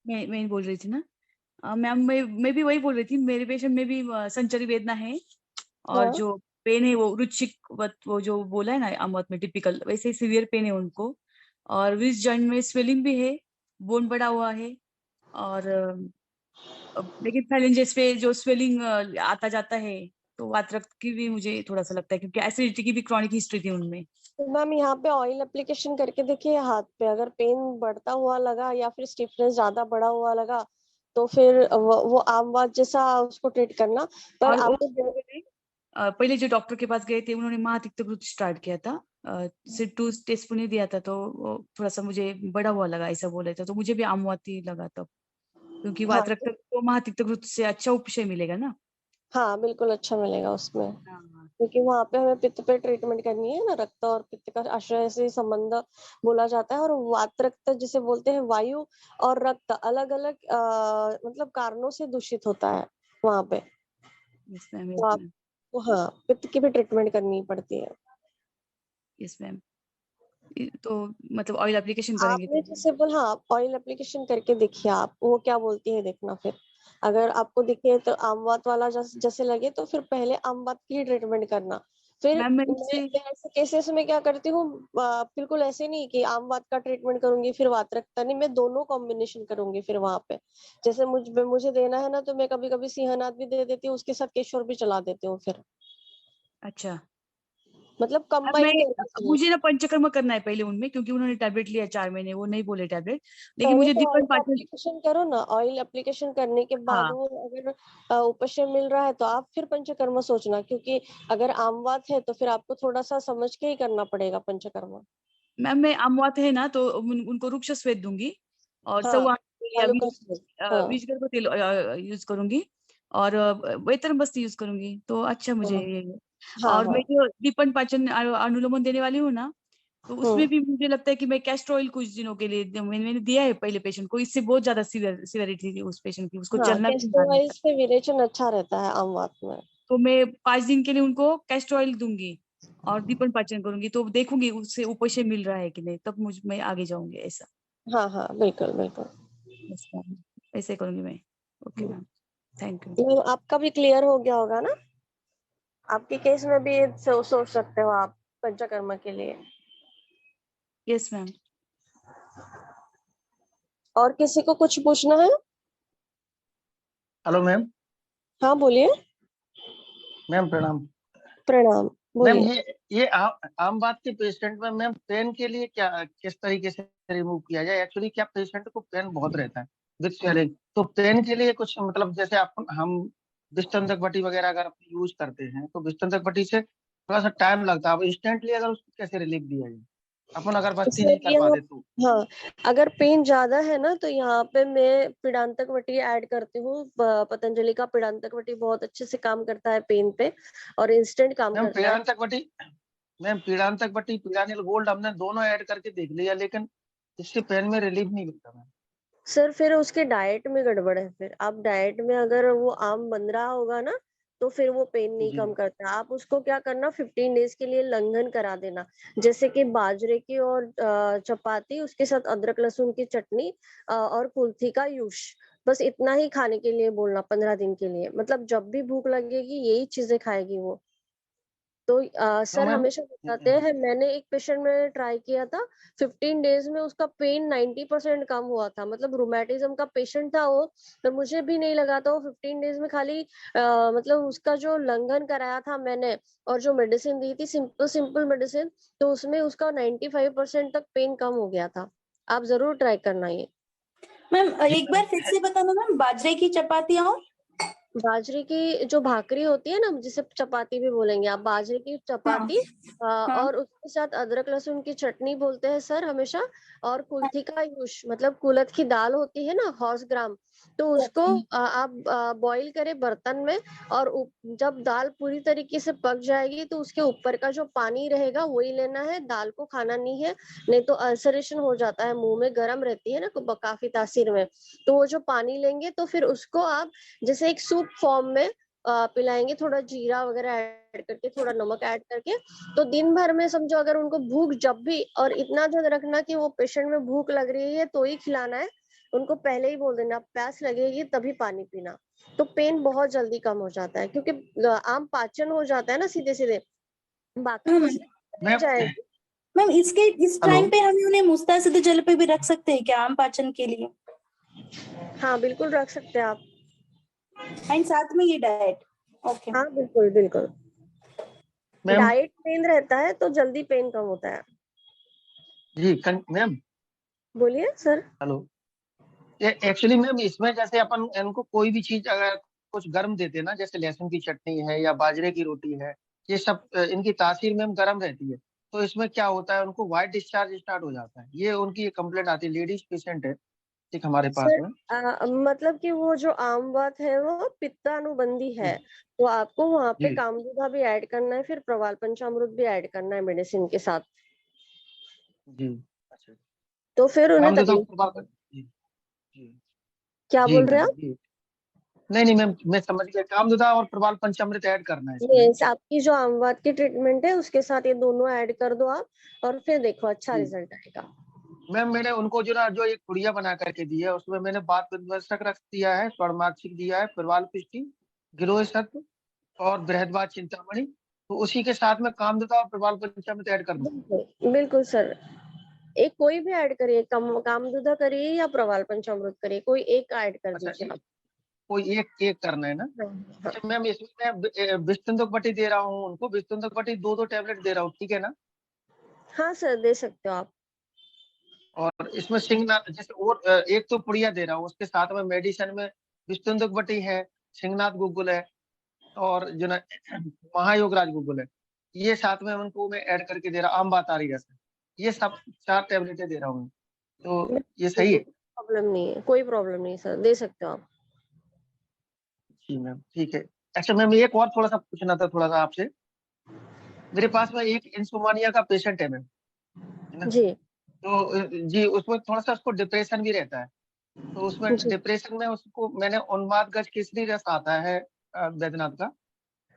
मैं बोल रही थी ना मैम, मैं भी वही बोल रही थी। मेरे पेशेंट में भी संचारी वेदना है, और हाँ। जो पेन है वो रुचिक वो जो बोला है ना आमवात में टिपिकल, वैसे ही सीवियर पेन है उनको। और रिस्ट जॉइंट में स्वेलिंग भी है, बोन बढ़ा हुआ है, और लेकिन फाइलेंजेस पे जो स्वेलिंग आता जाता है, तो वातरक्त की भी मुझे थोड़ा सा लगता है, क्योंकि एसिडिटी की भी क्रॉनिक हिस्ट्री थी उनमें। तो मैम यहाँ पे ऑयल एप्लीकेशन करके देखिए हाथ पे, अगर पेन बढ़ता हुआ लगा या फिर स्टिफनेस ज्यादा बढ़ा हुआ लगा तो फिर वो आमवात जैसा उसको ट्रीट करना। पर और आपको पहले जो डॉक्टर के पास गए थे, उन्होंने महातिक्तघृत स्टार्ट किया था, सिर्फ 2 टेस्पून ही दिया था, तो वो थोड़ा सा मुझे बड़ा हुआ लगा, ऐसा बोले थे, तो मुझे भी आमवात ही लगा तब, क्योंकि हाँ, वातरक्त को महातिक्तघृत से अच्छा उपशय मिलेगा ना। हाँ बिल्कुल अच्छा मिलेगा उसमें, हाँ, क्योंकि वहां पे हमें पित्त पे ट्रीटमेंट करनी है ना। रक्त और पित्त का आश्रय से संबंध बोला जाता है, और वातरक्त जिसे बोलते हैं वायु और रक्त अलग अलग मतलब कारणों से दूषित होता है वहां पे। यस मैम, तो आपको हाँ पित्त की भी ट्रीटमेंट करनी पड़ती है। Yes ma'am. तो मतलब ऑयल एप्लीकेशन करेंगे आपने तो जैसे बोला, हाँ ऑयल एप्लीकेशन करके देखिए आप, वो क्या बोलती है देखना। फिर अगर आपको दिखे तो आमवात वाला जैसे लगे तो फिर पहले आमवात की ट्रीटमेंट करना। फिर मैम मैं मैं ऐसे केसेस में क्या करती हूँ, बिल्कुल ऐसे नहीं कि आमवात का ट्रीटमेंट करूंगी फिर वातरक्त नहीं, मैं दोनों कॉम्बिनेशन करूंगी। फिर वहां पे जैसे मुझे देना है ना, तो मैं कभी कभी सिंहनाथ भी दे देती हूँ, उसके साथ केशर भी चला देती हूँ फिर, अच्छा। मतलब अब कंबाइन करके। मुझे ना पंचकर्म करना है पहले उनमें, क्योंकि उन्होंने टैबलेट लिया 4 महीने, वो नहीं बोले टैबलेट, लेकिन पहले मुझे तो दीपन ऑयल पाचन। एप्लीकेशन करो ना, ऑयल एप्लीकेशन करने के बाद हाँ वो अगर उपशय मिल रहा है तो आप फिर पंचकर्म सोचना, क्योंकि अगर आमवात है तो फिर आपको थोड़ा सा समझ के ही करना पड़ेगा पंचकर्म। मैम, मैं आमवात है ना, तो उनको रुक्ष स्वेद दूंगी, और हाँ, सवा या आलू का स्मेल, हाँ विषगर्भ तेल यूज करूंगी, और वेतरम बस्ती यूज करूंगी, तो अच्छा मुझे हाँ ये। हाँ और मैं हाँ। जो दीपन पाचन अनुलोमन देने वाली हूँ ना, तो उसमें भी मुझे लगता है कि मैं कैस्टर ऑयल कुछ दिनों के लिए मैंने दिया है पहले पेशेंट को। इससे बहुत ज्यादा सिवियरिटी थी उस पेशेंट की, उसको हाँ, चलना भी नहीं आ कैस्टर रहा ऑयल था। से विरेचन अच्छा रहता है आमवात में। तो मैं 5 दिन के लिए उनको कैस्टर ऑयल दूंगी और दीपन पाचन करूंगी, तो देखूंगी उससे उपशय मिल रहा है कि नहीं, तब मैं आगे जाऊंगी ऐसा। हाँ हाँ बिल्कुल बिल्कुल। यस मैम, ऐसे करूंगी मैं। Okay ma'am, thank you. Ma'am आपका भी क्लियर हो गया होगा ना? आपके केस में भी सोच सकते हो आप पंचकर्म के लिए। Yes ma'am. और किसी को कुछ पूछना है? Hello ma'am. हाँ बोलिए। मैम प्रणाम। प्रणाम, मैम बोलिए। ये आम बात के पेशेंट में मैम पेन के लिए क्या किस तरीके से रिमूव किया जाए? एक्चुअली क्या पेशेंट को पेन बहुत रहता है विद स्वेलिंग, तो पेन के लिए कुछ मतलब जैसे हम विस्तंधक बटी वगैरह अगर यूज करते हैं तो विस्तंधक बटी से थोड़ा सा टाइम लगता है। अब इंस्टेंटली अगर उसको कैसे रिलीफ दिया जाए अपन अगर बस्ती नहीं कर पाते तो? हाँ, अगर पेन ज्यादा है ना तो यहाँ पे मैं पीड़ांतक वटी ऐड करती हूँ। पतंजलि का पीड़ांतक वटी बहुत अच्छे से काम करता है पेन पे और इंस्टेंट काम मैम करता है। पीड़ांतक बटी पीड़ानिल गोल्ड हमने दोनों ऐड करके देख लिया, लेकिन इससे पेन में रिलीफ नहीं मिलता मैम। सर फिर उसके डाइट में गड़बड़ है। फिर आप डाइट में अगर वो आम बन रहा होगा ना तो फिर वो पेन नहीं जी कम करता। आप उसको क्या करना, 15 डेज के लिए लंघन करा देना, जैसे कि बाजरे की और चपाती, उसके साथ अदरक लहसुन की चटनी और कुल्थी का यूश, बस इतना ही खाने के लिए बोलना 15 दिन के लिए। मतलब जब भी भूख लगेगी यही चीजें खाएगी वो। तो तो सर मैम हमेशा बताते हैं, मैंने एक पेशेंट में ट्राई किया था, 15 डेज में उसका पेन 90% कम हुआ था। मतलब रूमेटिज्म का पेशेंट था वो, तो मुझे भी नहीं लगा था वो 15 डेज में खाली मतलब उसका जो लंघन कराया था मैंने और जो मेडिसिन दी थी, सिंपल सिंपल मेडिसिन, तो उसमें उसका 95% तक पेन कम हो गया था। आप जरूर ट्राई करना ये। मैम एक बार फिर से बताना मैम, बाजरे की चपाती और बाजरे की जो भाकरी होती है ना, जिसे चपाती भी बोलेंगे आप, बाजरे की चपाती हाँ। और उसके साथ अदरक लहसुन की चटनी बोलते हैं सर हमेशा, और कुल्थी का यूश, मतलब कुलथ की दाल होती है ना, हॉर्स ग्राम, तो उसको आप बॉईल करें बर्तन में, और जब दाल पूरी तरीके से पक जाएगी तो उसके ऊपर का जो पानी रहेगा वही लेना है, दाल को खाना नहीं है, नहीं तो अल्सरेशन हो जाता है, मुंह में गर्म रहती है ना काफी तासीर में। तो वो जो पानी लेंगे तो फिर उसको आप जैसे एक सूप फॉर्म में पिलाएंगे, थोड़ा जीरा वगैरह ऐड करके, थोड़ा नमक ऐड करके। तो दिन भर में समझो अगर उनको भूख जब भी, और इतना ध्यान रखना कि वो पेशेंट में भूख लग रही है तो ही खिलाना है, उनको पहले ही बोल देना प्यास लगेगी तभी पानी पीना। तो पेन बहुत जल्दी कम हो जाता है, क्योंकि आम पाचन हो जाता है ना सीधे सीधे, बाकी कुछ नहीं मैम जाएगी। मैम इस हेलो टाइम पे हम उन्हें मुस्तासिद जल पे भी रख सकते हैं क्या आम पाचन के लिए? हाँ बिल्कुल रख सकते हैं आप। एंड साथ में ये डाइट। ओके। हाँ बिल्कुल बिल्कुल, मैम डाइट पेन रहता है तो जल्दी पेन कम होता है। जी मैम बोलिए सर। हेलो, ये एक्चुअली मैम इसमें जैसे अपन इनको कोई भी चीज अगर कुछ गर्म देते ना, जैसे लहसुन की चटनी है या बाजरे की रोटी है, ये सब इनकी तासीर मैम गर्म रहती है, तो इसमें क्या होता है उनको व्हाइट डिस्चार्ज स्टार्ट हो जाता है। ये उनकी कंप्लेंट आती है, लेडीज पेशेंट है एक हमारे पास सर में। मतलब कि वो जो आम बात है वो पित्तानुबंधी है, जी तो आपको वहां पे जी कामदूधा भी ऐड करना है, फिर प्रवाल पंचामृत भी ऐड करना है मेडिसिन के साथ, जी अच्छा। तो फिर उन्हें काम देता हूँ तकलीफ। जी जी क्या जी बोल रहे हैं मैम आप? जी। नहीं नहीं मैम, मैं समझ गया, कामदुदा और प्रबाल पंचामृत ऐड करना है इसमें। ये आपकी जो आम बात की ट्रीटमेंट है उसके साथ ये दोनों ऐड कर दो आप, और फिर देखो अच्छा जी रिजल्ट आएगा। मैम, मैंने उनको जो ना जो एक पुड़िया बना करके दी है उसमें मैंने बात विध्वंसक रख दिया है, स्वर्णमार्क्षिक दिया है, प्रवाल पुष्टि, गिरोह सत्व और बृहदबाद चिंतामणि, तो उसी के साथ में कामदुदा और प्रबाल पंचामृत ऐड कर दूं? बिल्कुल बिल्कुल सर, एक कोई भी ऐड करिए, कामदूधा करिए या प्रवाल पंचामृत करिए, कोई एक ऐड कर अच्छा, दीजिए आप। कोई एक एक करना है ना? हाँ हाँ। अच्छा मैम, इसमें मैं विस्तृत बटी दे रहा हूँ उनको, विस्तृत बटी दो दो टैबलेट दे रहा हूँ, ठीक है ना? हाँ सर दे सकते हो आप। और इसमें सिंहनाथ जैसे, और एक तो पुड़िया दे रहा हूँ, उसके साथ में मेडिसिन में विस्तृत बटी है, सिंहनाथ गुगुल है, और जो ना महायोगराज गुगुल है, ये साथ में उनको मैं ऐड करके दे रहा हूँ, आम बात आ रही है सर, ये सब 4 टैबलेटें दे रहा हूँ, तो ये सही है? प्रॉब्लम नहीं है, कोई प्रॉब्लम नहीं सर, दे सकते हो आप। जी मैम ठीक है। अच्छा मैम, एक और थोड़ा सा पूछना था थोड़ा सा आपसे। मेरे पास में एक इंसोमानिया का पेशेंट है मैम, है ना? जी तो जी उसमें थोड़ा सा उसको डिप्रेशन भी रहता है, तो उसमें जी। डिप्रेशन में उसको मैंने उन्माद गज केसरी रस आता है बैद्यनाथ का,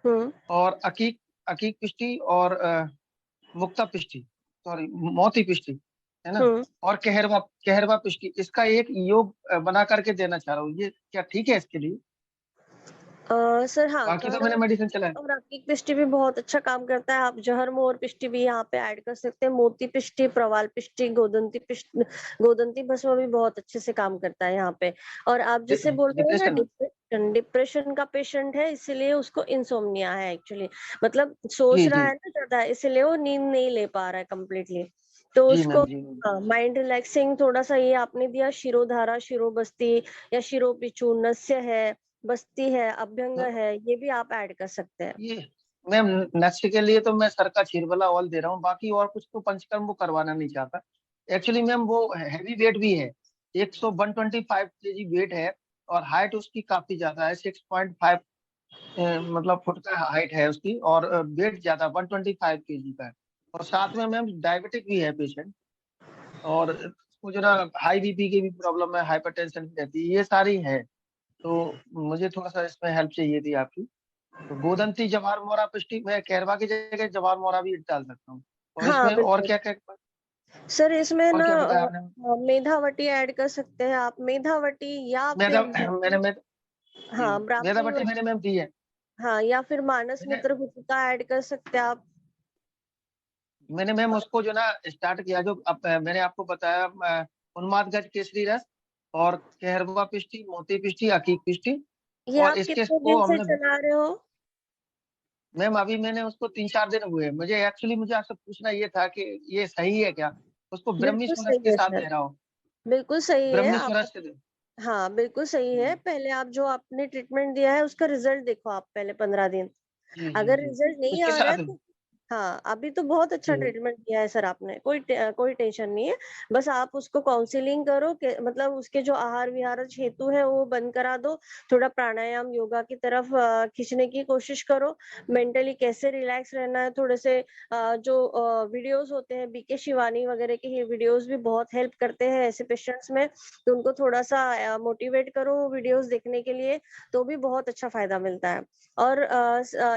हम्म और अकीक अकीक पिष्टी और मुक्ता पिष्टी, सॉरी मोती पिष्टी, है ना? हम्म। और कहरवा कहरवा पिष्टी, इसका एक योग बना करके देना चाह रहा हूँ, ये क्या ठीक है इसके लिए? सर हाँ, बाकी तो मैंने कहरा मेडिसिन चलाया। और अकीक पिष्टी भी बहुत अच्छा काम करता है। आप जहर मोर पिष्टी भी यहाँ पे ऐड कर सकते हैं, मोती पिष्टी, प्रवाल पिष्टी, गोदंती पिष्टी, गोदंती भस्म भी बहुत अच्छे से काम करता है यहाँ पे। और आप जैसे बोल रहे हैं ना डिप्रेशन में डिप्रेशन का पेशेंट है, इसीलिए उसको इंसोम्निया है एक्चुअली, मतलब सोच जी रहा जी है ना ज्यादा, इसलिए वो नींद नहीं ले पा रहा है कम्प्लीटली। तो जी उसको मैम, जी मैम। माइंड रिलैक्सिंग थोड़ा सा ये आपने दिया, शिरोधारा, शिरोबस्ती या शिरोपिचू, नस्य है, बस्ती है, अभ्यंग तो है, ये भी आप ऐड कर सकते हैं। ये मैम नक्श के लिए तो मैं सर का छिरबला ऑयल दे रहा हूँ, बाकी और कुछ तो पंचकर्म वो करवाना नहीं चाहता। एक्चुअली मैम वो हैवी वेट भी है, 125 kg वेट है, और हाइट उसकी काफी ज्यादा है, 6.5 मतलब फुट का हाइट है उसकी, और वेट ज्यादा 125 kg का है। और साथ में मैम डायबिटिक भी है पेशेंट, और उसको जो ना हाई बीपी की भी प्रॉब्लम है, हाइपरटेंशन भी रहती है, ये सारी है। तो मुझे थोड़ा सा इसमें हेल्प चाहिए थी आपकी। तो गोदंती, जवार मोरा, पिष्टी, मैं कैरवा की जगह जवार मोरा भी डाल सकता हूँ। और हाँ इसमें और बिल्कुल क्या क्या, सर, इसमें और ना क्या बताया आपने? मेधावटी ऐड कर सकते हैं आप, मेधावटी या मैदा फिर मैंने मैं जी हाँ ब्राह्मी, मैदावटी मैंने मैम दी है। हाँ या फिर मानस मैंने मित्र गुटिका ऐड कर सकते हैं आप। मैंने मैम उसको जो ना स्टार्ट किया, जो मैंने आपको बताया, उन्माद गज केसरी रस, और कहरवा पिष्टी, मोती पिष्टी, अकीक पिष्टी, ये और आप इसके कितने को दिन से हमने चला रहे हो? मैम अभी मैंने उसको 3-4 दिन हुए। मुझे एक्चुअली मुझे आपसे पूछना ये था कि ये सही है क्या, उसको ब्रह्मी बिल्कुल स्वरस सही के है साथ सर, दे रहा हूँ, बिल्कुल सही है ब्रह्मी आप। स्वरस के दे। हाँ बिल्कुल सही है, जी पहले आप जो आपने ट्रीटमेंट दिया है उसका रिजल्ट देखो आप पहले 15 दिन। जी जी अगर जी रिजल्ट नहीं उसके आ रहा है साथ। तो हाँ, अभी तो बहुत अच्छा जी ट्रीटमेंट दिया है सर आपने, कोई टेंशन नहीं है। बस आप उसको काउंसलिंग करो कि मतलब उसके जो आहार विहार हेतु है वो बंद करा दो, थोड़ा प्राणायाम योगा की तरफ खींचने की कोशिश करो। मेंटली कैसे रिलैक्स रहना है, थोड़े से जो वीडियोस होते हैं बीके शिवानी वगैरह के, ये वीडियोस भी बहुत हेल्प करते हैं ऐसे पेशेंट्स में, तो उनको थोड़ा सा मोटिवेट करो वीडियोस देखने के लिए, तो भी बहुत अच्छा फायदा मिलता है। और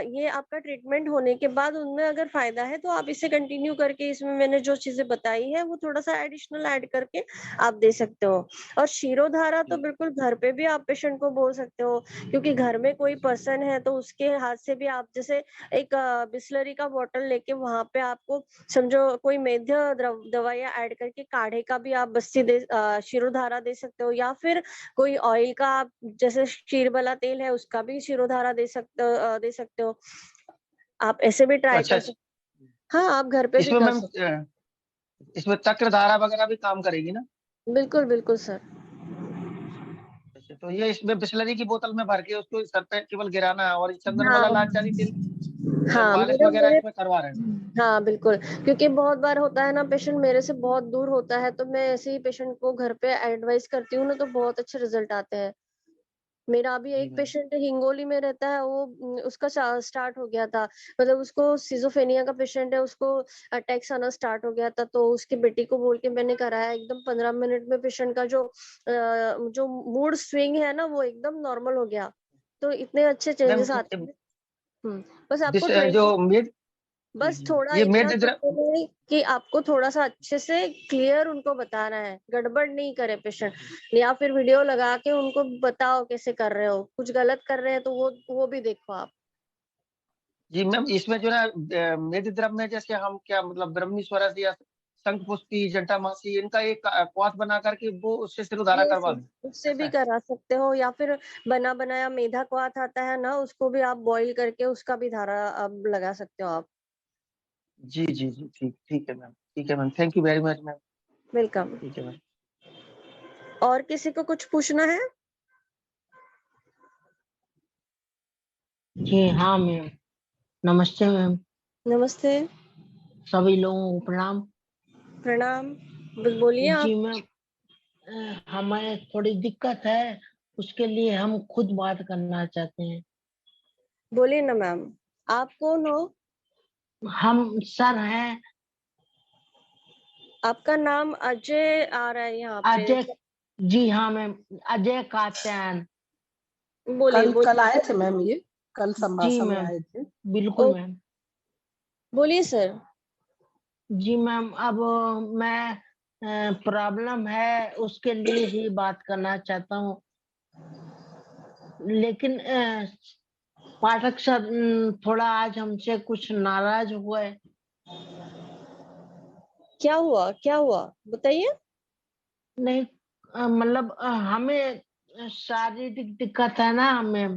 ये आपका ट्रीटमेंट होने के बाद उनमें अगर फायदा है तो आप इसे कंटिन्यू करके, इसमें मैंने जो चीजें बताई है वो थोड़ा सा एडिशनल ऐड करके आप दे सकते हो। और शिरोधारा तो बिल्कुल घर पे भी आप पेशेंट को बोल सकते हो, क्योंकि घर में कोई पर्सन है तो उसके हाथ से भी आप जैसे एक बिस्लरी का बोतल लेके वहां पे आपको समझो कोई मेध्य दवाइयां ऐड करके काढ़े का भी आप बस्ती शिरोधारा दे सकते हो, या फिर कोई ऑयल का आप जैसे क्षीरबला तेल है उसका भी शिरोधारा दे सकते हो। आप ऐसे भी ट्राई अच्छा कर अच्छा। सकते। हाँ, आप घर पे भी इसमें कर मैम सकते। इसमें चक्रधारा वगैरह भी काम करेगी ना? बिल्कुल बिल्कुल सर। अच्छा, तो ये इसमें बिस्लरी की बोतल में भर के उसको सर पे केवल गिराना है, और चंद्रमला हाँ लाल चांदी तेल हाँ मालिश मेरा वगैरह मेरे इसमें करवा रहे हैं। हाँ बिल्कुल, क्योंकि बहुत बार होता है ना पेशेंट मेरे से बहुत दूर होता है, तो मैं ऐसे ही पेशेंट को घर पे एडवाइस करती हूँ ना, तो बहुत अच्छे रिजल्ट आते हैं। मेरा अभी जी एक मैम। पेशेंट हिंगोली में रहता है, वो उसका स्टार्ट हो गया था, मतलब उसको सिजोफेनिया का पेशेंट है, उसको अटैक्स आना स्टार्ट हो गया था, तो उसकी बेटी को बोल के मैंने कराया, एकदम 15 मिनट में पेशेंट का जो मूड स्विंग है ना वो एकदम नॉर्मल हो गया। तो इतने अच्छे मैम चेंजेस आते हैं। बस आपको जो ट्रेनिंग, मेड जी बस जी थोड़ा ये इतना मेड करना है कि आपको थोड़ा सा अच्छे से क्लियर उनको बताना है, गड़बड़ नहीं करे पेशेंट, या फिर वीडियो लगा के उनको बताओ कैसे कर रहे हो, कुछ गलत कर रहे हैं तो वो भी देखो आप। जी मैम, इसमें जो ना मेड द्रव में जैसे हम क्या मतलब ब्रह्मी स्वरस या शंख पुष्पी, जटामासी, इनका एक क्वाथ बना करके वो उससे सिर उधारा ये करवा दूं, उससे ऐसा भी है? करा सकते हो, या फिर बना बनाया मेधा क्वाथ आता है ना, उसको भी आप बॉईल करके उसका भी धारा अब लगा सकते हो आप। जी जी जी, ठीक ठीक है मैम, ठीक है ma'am, thank you very much ma'am. Welcome. ठीक है मैम। और किसी को कुछ पूछना है? जी हाँ मैम, नमस्ते मैम, नमस्ते। सभी लोगों को प्रणाम। प्रणाम। बोलिए जी आप। मैम, हमें थोड़ी दिक्कत है, उसके लिए हम खुद बात करना चाहते हैं। बोलिए ना मैम, आप कौन हो? हम सर हैं, आपका नाम अजय आ रहा है यहाँ पे। अजय। जी हाँ मैम, अजय कात्यायन। बोलिए कल कल बोलिए। आए थे मैम, ये कल जी संभाषा में मैम, आए थे। बिल्कुल ओ, मैम। बोलिए सर। जी मैम, अब मैं प्रॉब्लम है उसके लिए ही बात करना चाहता हूँ, लेकिन पाठक सर थोड़ा आज हमसे कुछ नाराज हुए। क्या हुआ, क्या हुआ बताइए। नहीं, मतलब हमें शारीरिक दिक्कत है ना मैम,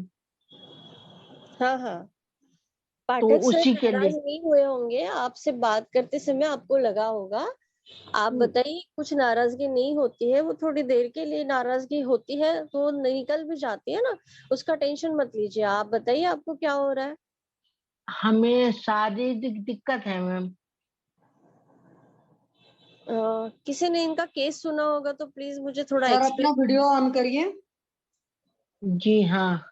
हाँ हाँ, तो पाठक सर उसी के नाराज लिए। नहीं हुए होंगे आपसे, बात करते समय आपको लगा होगा। आप बताइए, कुछ नाराजगी नहीं होती है, वो थोड़ी देर के लिए नाराजगी होती है तो निकल भी जाती है ना, उसका टेंशन मत लीजिए। आप बताइए आपको क्या हो रहा है। हमें शारीरिक दिक्कत है मैम। किसी ने इनका केस सुना होगा तो प्लीज मुझे थोड़ा सर अपना एक्सप्लेन। वीडियो ऑन करिए। जी हाँ,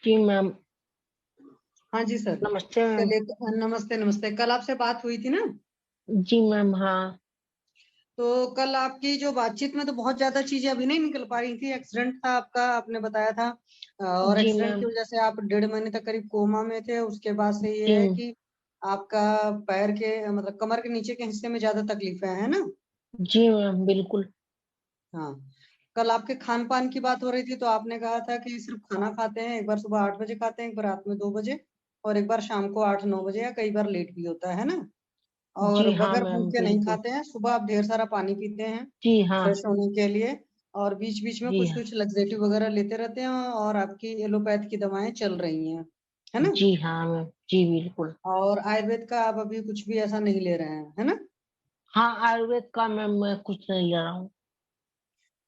जी मैम। हाँ जी सर। नमस्ते मैम। चलिए नमस्ते नमस्ते। कल आपसे बात हुई थी ना, जी मैम। हाँ, तो कल आपकी जो बातचीत में तो बहुत ज्यादा चीजें अभी नहीं निकल पा रही थी। एक्सीडेंट था आपका, आपने बताया था, और जी एक्सीडेंट की मैम। वजह से आप 1.5 महीने तक करीब कोमा में थे। उसके बाद से ये है जी कि आपका पैर के मतलब कमर के नीचे के हिस्से में ज्यादा तकलीफ है ना? जी मैम, बिल्कुल। हाँ। कल आपके खान पान की बात हो रही थी, तो आपने कहा था कि सिर्फ खाना खाते हैं, एक बार सुबह 8 बजे खाते हैं, एक बार रात में 2 बजे, और एक बार शाम को 8-9 बजे, या कई बार लेट भी होता है ना? और जी हाँ बगैर मैम, भूख के नहीं बिल्कुल। खाते हैं। सुबह आप ढेर सारा पानी पीते हैं जी हाँ। फ्रेश होने के लिए, और बीच बीच में जी कुछ हाँ। कुछ लग्जेटिव वगैरह लेते रहते हैं, और आपकी एलोपैथ की दवाएं चल रही हैं, है ना? जी हाँ मैम, जी बिल्कुल। और आयुर्वेद का आप अभी कुछ भी ऐसा नहीं ले रहे हैं, है ना? हाँ, आयुर्वेद का मैम मैं कुछ नहीं ले रहा हूँ।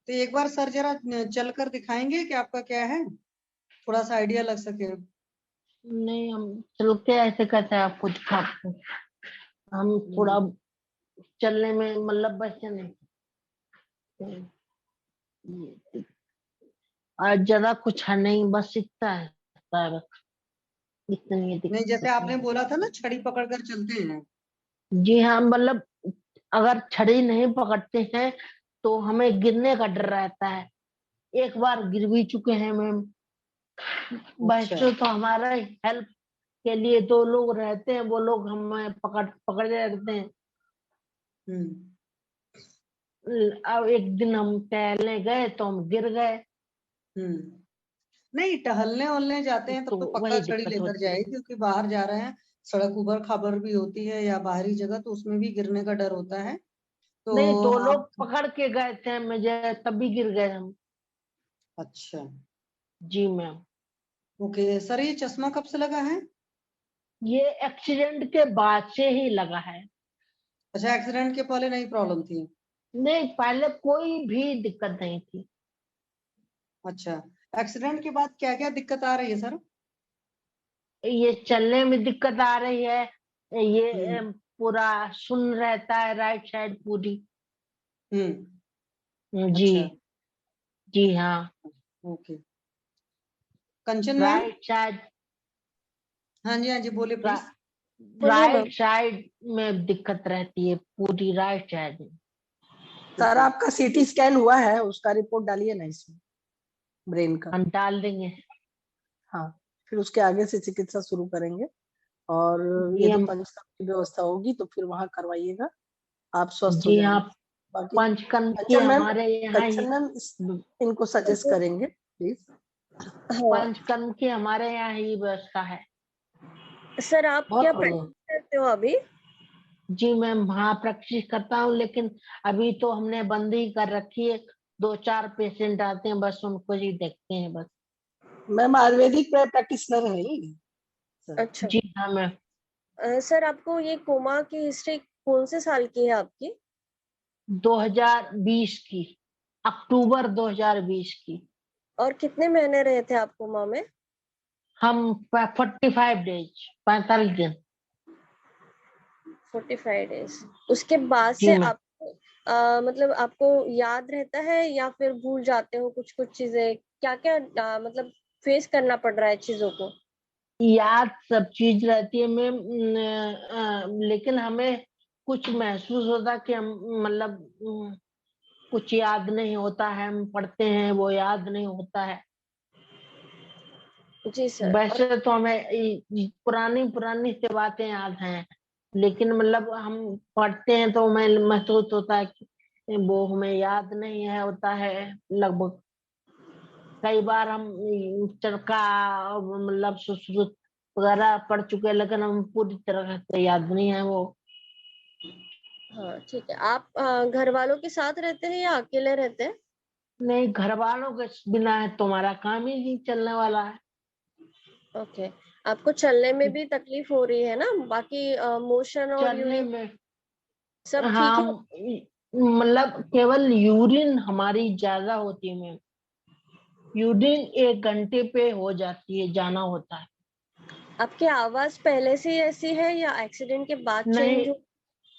तो एक बार सर जरा चल कर दिखाएंगे कि आपका क्या है, थोड़ा सा आइडिया लग सके। नहीं, हम चलो क्या ऐसे कैसे आपको दिखाते हैं? हम थोड़ा चलने में मतलब वैसे नहीं। और ज्यादा कुछ है नहीं, बस इतना है बस, इतनी नहीं, जैसे दिक्कत आपने नहीं। बोला था ना, छड़ी पकड़ कर चलते हैं। जी हाँ, मतलब अगर छड़ी नहीं पकड़ते हैं तो हमें गिरने का डर रहता है। एक बार गिर भी चुके हैं मैम। अच्छा। वैसे तो हमारा हेल्प के लिए 2 लोग रहते हैं, वो लोग हमें पकड़ पकड़ रखते हैं। हम्म। अब एक दिन हम टहलने गए तो हम गिर गए, नहीं, टहलने वहलने जाते हैं तब तो तो पक्का वही छड़ी दिक्कत लेकर होती जाए, है। क्योंकि बाहर जा रहे हैं, सड़क उबड़ खाबड़ भी होती है या बाहरी जगह, तो उसमें भी गिरने का डर होता है। तो नहीं, 2 लोग आप। पकड़ के गए थे मुझे, तभी गिर गए हम। अच्छा। जी मैम। ओके सर, ये चश्मा कब से लगा है? ये एक्सीडेंट के बाद से ही लगा है। अच्छा, एक्सीडेंट के पहले नहीं प्रॉब्लम थी? नहीं, पहले कोई भी दिक्कत नहीं थी। अच्छा, एक्सीडेंट के बाद क्या क्या दिक्कत आ रही है सर? ये चलने में दिक्कत आ रही है, ये हम्म। पूरा सुन्न रहता है राइट साइड पूरी। जी। अच्छा। जी हाँ। ओके। कंचन मैम। राइट साइड, हाँ जी, हाँ जी, बोलिए प्लीज। बोलिए मैम। राइट साइड में दिक्कत रहती है, पूरी राइट साइड में। Sir okay. आपका सीटी स्कैन हुआ है, उसका रिपोर्ट डालिए ना इसमें, ब्रेन का। हम डाल देंगे। हाँ, फिर उसके आगे से चिकित्सा शुरू करेंगे, और जी यदि हम। पंचकर्म की व्यवस्था होगी तो फिर वहां करवाइएगा, आप स्वस्थ हो जी हाँ, जाएंगे। बाकी पंचकर्म की कंचन मैम, हमारे यहाँ ही। इनको सजेस्ट करेंगे प्लीज। हाँ पंचकर्म की हमारे यहाँ ही व्यवस्था है। सर, आप बहुत क्या बढ़िया। प्रैक्टिस करते हो अभी। जी मैम, हाँ प्रैक्टिस करता हूँ, लेकिन अभी तो हमने बंद ही कर रखी है। 2-4 पेशेंट आते हैं, बस उनको ही देखते हैं बस। मैम आयुर्वेदिक प्रैक्टिशनर है ही सर। अच्छा। जी हाँ मैम। सर, आपको ये कोमा की हिस्ट्री कौन से साल की है आपकी। 2020 की, अक्टूबर 2020 की। और कितने महीने रहे थे आप कोमा में। हम 45 डेज, 45 दिन। 45 डेज। उसके बाद जी से मैम। आपको मतलब आपको याद रहता है या फिर भूल जाते हो कुछ कुछ चीजें, क्या क्या मतलब फेस करना पड़ रहा है चीजों को। याद सब चीज रहती है मैम, लेकिन हमें कुछ महसूस होता कि हम मतलब कुछ याद नहीं होता है, हम पढ़ते हैं वो याद नहीं होता है। जी सर। और वैसे तो हमें पुरानी पुरानी से बातें याद हैं, लेकिन मतलब हम पढ़ते हैं तो हमें महसूस होता है कि वो हमें याद नहीं है होता है लगभग। कई बार हम चरका मतलब सुश्रुत वगैरह पढ़ चुके हैं, लेकिन हम पूरी तरह से याद नहीं है वो। हाँ ठीक है। आप घर वालों के साथ रहते हैं या अकेले रहते हैं? नहीं, घर वालों के बिना है तुम्हारा काम ही नहीं चलने वाला है। ओके। आपको चलने में भी तकलीफ हो रही है ना? बाकी मोशन और चलने यूरिन में सब ठीक हाँ, है? मतलब केवल यूरिन हमारी ज्यादा होती है मैम। यूरिन 1 घंटे पे हो जाती है, जाना होता है। आपकी आवाज पहले से ही ऐसी है या एक्सीडेंट के बाद नहीं, चेंज हो?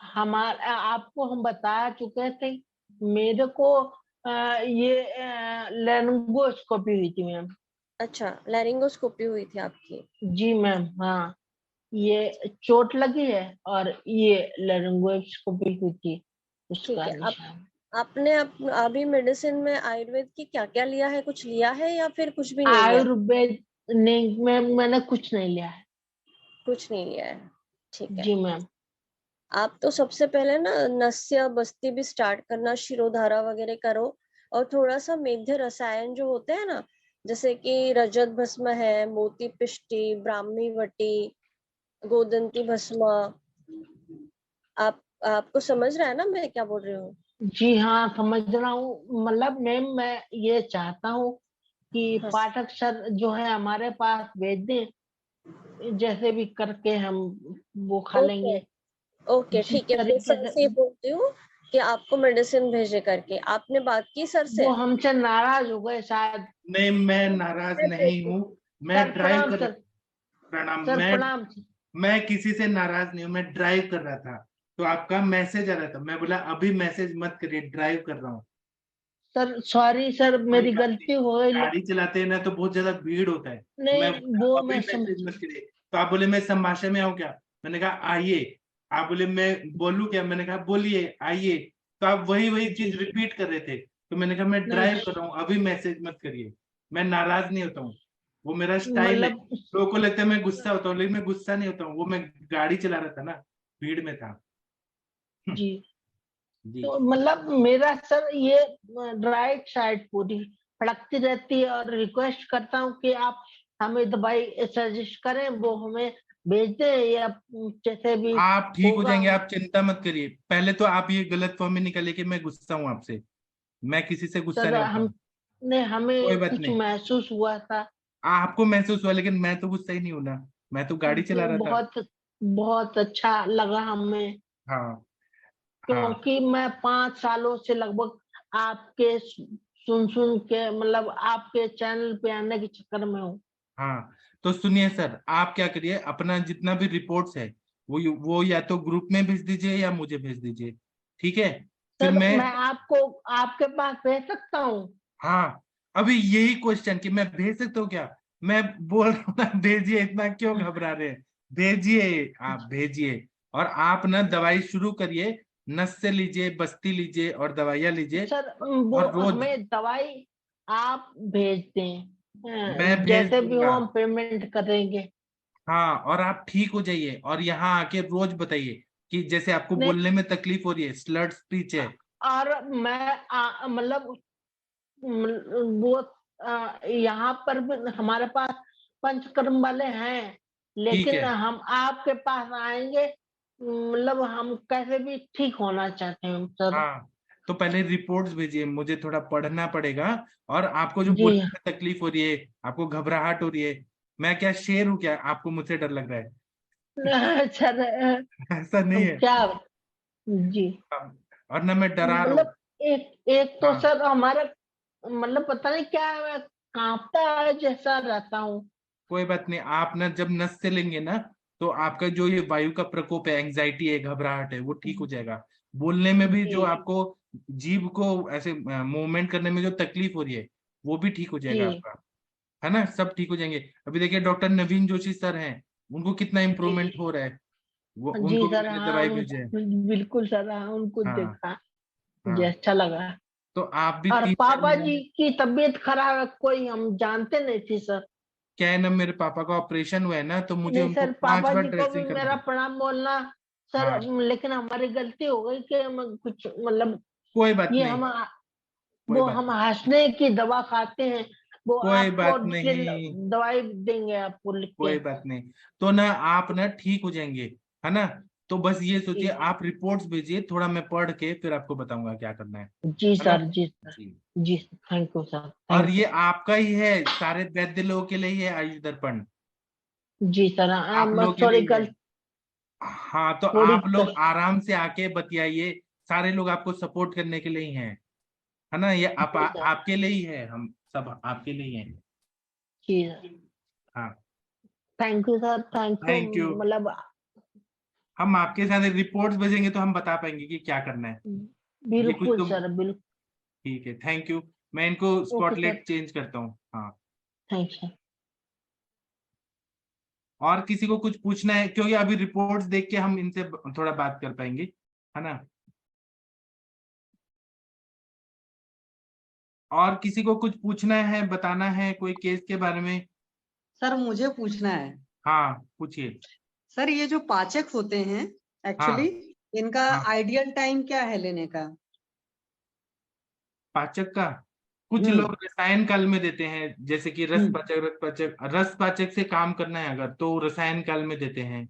हमारा आपको हम बता चुके थे। मेरे को ये लेरिंगोस्कोपी हुई थी मैम। अच्छा, लैरिंगोस्कोपी हुई थी आपकी? जी मैम, हाँ। ये चोट लगी है और ये लेरिंगोस्कोपी हुई थी, ठीक उसका है। निशान। आपने अभी मेडिसिन में आयुर्वेद की क्या क्या लिया है? कुछ लिया है या फिर कुछ भी नहीं लिया? आयुर्वेद नहीं मैम, मैंने कुछ नहीं लिया है। कुछ नहीं लिया है, ठीक है। जी मैम। आप तो सबसे पहले ना नस्य बस्ती भी स्टार्ट करना, शिरोधारा वगैरह करो। और थोड़ा सा मेघ रसायन जो होते हैं ना, जैसे कि रजत भस्म है, मोती पिष्टी, ब्राह्मी वटी, गोदंती भस्म। आपको समझ रहा है ना मैं क्या बोल रही हूँ? जी हाँ, समझ रहा हूँ। मतलब मैम, मैं ये चाहता हूँ कि हाँ। पाठक सर जो है हमारे पास भेज दें, जैसे भी करके हम वो खा ओके, लेंगे। ओके जिस ठीक है। मैं तरीके सर से से बोलती हूँ कि आपको मेडिसिन भेजे करके। आपने बात की सर से? वो हमसे नाराज हो गए शायद। नहीं, मैं नाराज मैं नहीं भेज- हूँ। मैं सर ड्राइव प्रणाम कर, सर। प्रणाम। सर मैं प्रणाम सर। मैं किसी से नाराज नहीं हूँ, मैं ड्राइव कर रहा था तो आपका मैसेज आ रहा था। मैं बोला अभी मैसेज मत करिए, ड्राइव कर रहा हूँ। सर सॉरी सर, कोई मेरी बात नहीं, गलती हो गई। गाड़ी चलाते हैं ना तो बहुत ज्यादा भीड़ होता है, तो मैं नहीं, बोला वो अभी मैं समझ। मैसेज मत करिए। तो आप बोले मैं संभाषण में आऊँ क्या? मैंने कहा आइए। आप बोले मैं बोलूँ क्या? मैंने कहा बोलिए, आइए। तो आप वही वही जी चीज रिपीट कर रहे थे, तो मैंने कहा मैं नहीं, ड्राइव कर रहा हूँ, अभी मैसेज मत करिए। मैं नाराज नहीं होता हूँ, वो मेरा स्टाइल है। मतलब लोगों को लगता है मैं गुस्सा होता हूँ, लेकिन मैं गुस्सा नहीं होता हूँ, वो मैं गाड़ी चला रहा था ना, भीड़ में था। जी। जी। तो मतलब मेरा सर ये राइट साइड पूरी फड़कती रहती है, और रिक्वेस्ट करता हूँ कि आप हमें दवाई सजेस्ट करें, वो हमें भेज दें, या जैसे भी आप ठीक हो होगा जाएंगे, हम। आप चिंता मत करिए। पहले तो आप ये गलत फहमी निकालिए कि मैं गुस्सा हूँ आपसे। मैं किसी से गुस्सा सर नहीं होता हम हूँ। ने कोई हमें बात कुछ नहीं, महसूस हुआ था। आपको महसूस हुआ, लेकिन मैं तो गुस्सा ही नहीं हूं ना, मैं तो गाड़ी चला रहा था। बहुत बहुत अच्छा लगा हमें, हाँ। हाँ। क्योंकि मैं 5 सालों से लगभग आपके सुन सुन के, मतलब आपके चैनल पे आने के चक्कर में हूँ। हाँ, तो सुनिए सर, आप क्या करिए, अपना जितना भी रिपोर्ट्स है वो या तो ग्रुप में भेज दीजिए या मुझे भेज दीजिए, ठीक है? फिर सर मैं, मैं आपको आपके पास भेज सकता हूँ? हाँ, अभी यही क्वेश्चन कि मैं भेज सकता हूँ क्या? मैं बोल रहा हूँ ना, भेजिए, इतना क्यों घबरा रहे हैं? भेजिए, आप भेजिए। और आप ना दवाई शुरू करिए, नस से लीजिए, बस्ती लीजिए और दवाइयाँ लीजिए। सर वो और रोज हमें दवाई आप भेज दें, मैं भेज जैसे भी हो दूंगा। हम पेमेंट करेंगे। हाँ, और आप ठीक हो जाइए और यहाँ आके रोज बताइए कि जैसे आपको नहीं, बोलने में तकलीफ हो रही है, स्लर्ड स्पीच है। और मैं मतलब वो यहाँ पर भी हमारे पास पंचकर्म वाले हैं, ठीक लेकिन है। हम आपके पास आएंगे। मतलब हम कैसे भी ठीक होना चाहते हैं सर। हाँ, तो पहले रिपोर्ट्स भेजिए, मुझे थोड़ा पढ़ना पड़ेगा। और आपको जो जी बोलने में तकलीफ हो रही है, आपको घबराहट हो रही है, मैं क्या शेर हूँ क्या? आपको मुझसे डर लग रहा है? सर ऐसा नहीं है। क्या? जी। हाँ, और ना मैं डरा रहा हूँ। मतलब एक एक तो हाँ, सर हमारा, मतलब पता नहीं क्या है, मैं कांपता है जैसा रहता हूँ। कोई बात नहीं। आप ना जब नस से लेंगे ना, तो आपका जो ये वायु का प्रकोप है, एंजाइटी है, घबराहट है, वो ठीक हो जाएगा। बोलने में भी जो जी आपको जीभ को ऐसे मूवमेंट करने में जो तकलीफ हो रही है, वो भी ठीक हो जाएगा जी आपका। है ना, सब ठीक हो जाएंगे। अभी देखिए डॉक्टर नवीन जोशी सर हैं, उनको कितना जी इम्प्रूवमेंट हो रहा है, वो जी उनको भी सर, मैंने हाँ दवाई भेजी है। उनको बिल्कुल सर, हाँ उनको हाँ। देखा, मुझे हाँ, अच्छा लगा। तो आप भी और 3-4 पापा जी महीने। की तबीयत खराब है, कोई हम जानते नहीं थी सर। क्या है ना, मेरे पापा का ऑपरेशन हुआ है ना, तो मुझे नहीं उनको सर, पांच पापा बार जी को भी ड्रेसिंग मेरा करना। प्रणाम बोलना सर। हाँ, लेकिन हमारी गलती हो गई कि हम कुछ मतलब, कोई बात ये नहीं, हम कोई वो बात हम नहीं, हंसने की दवा खाते हैं, वो कोई आपको बात डिटेल नहीं, दवाई देंगे आपको लिख के। कोई बात नहीं। तो ना आप ना ठीक हो जाएंगे, है ना? तो बस ये सोचिए, ठीक। आप रिपोर्ट्स भेजिए, थोड़ा मैं पढ़ के फिर आपको बताऊंगा क्या करना है जी है ना? सर, जी सर, जी। जी सर, थैंक यू सर, और थैंक ये आपका ही है, सारे वैद्य लोगों के लिए ही है आयुष दर्पण, यू। जी सर, आप लोगों के थोड़ी लिए ही है। हाँ, तो थोड़ी आप लोग आराम से आके बतियाइए, सारे लोग आपको सपोर्ट करने के लिए ही हैं, है ना? ये जी सर, आपके लिए ही है, हम सब आपके लिए ही हैं। जी सर, हाँ, thank you sir, thank you. Thank you. मतलब हम आपके साथ रिपोर्ट्स भेजेंगे तो हम बता पाएंगे कि क्या करना है। ये कुछ बिल्कुल तो सर, बिल्कुल। ठीक है, थैंक यू। मैं इनको ओके सर, स्पॉटलाइट चेंज करता हूँ। हाँ, थैंक सर। और किसी को कुछ पूछना है, क्योंकि अभी रिपोर्ट्स देख के हम इनसे थोड़ा बात कर पाएंगे, है ना? और किसी को कुछ पूछना है, बताना है कोई केस के बारे में? सर मुझे पूछना है, हाँ, पूछिए। सर ये जो पाचक होते हैं एक्चुअली, हाँ इनका हाँ, आइडियल टाइम क्या है लेने का? पाचक का कुछ हम्म लोग रसायन काल में देते हैं, जैसे कि हम्म रस पाचक से काम करना है अगर तो रसायन काल में देते हैं।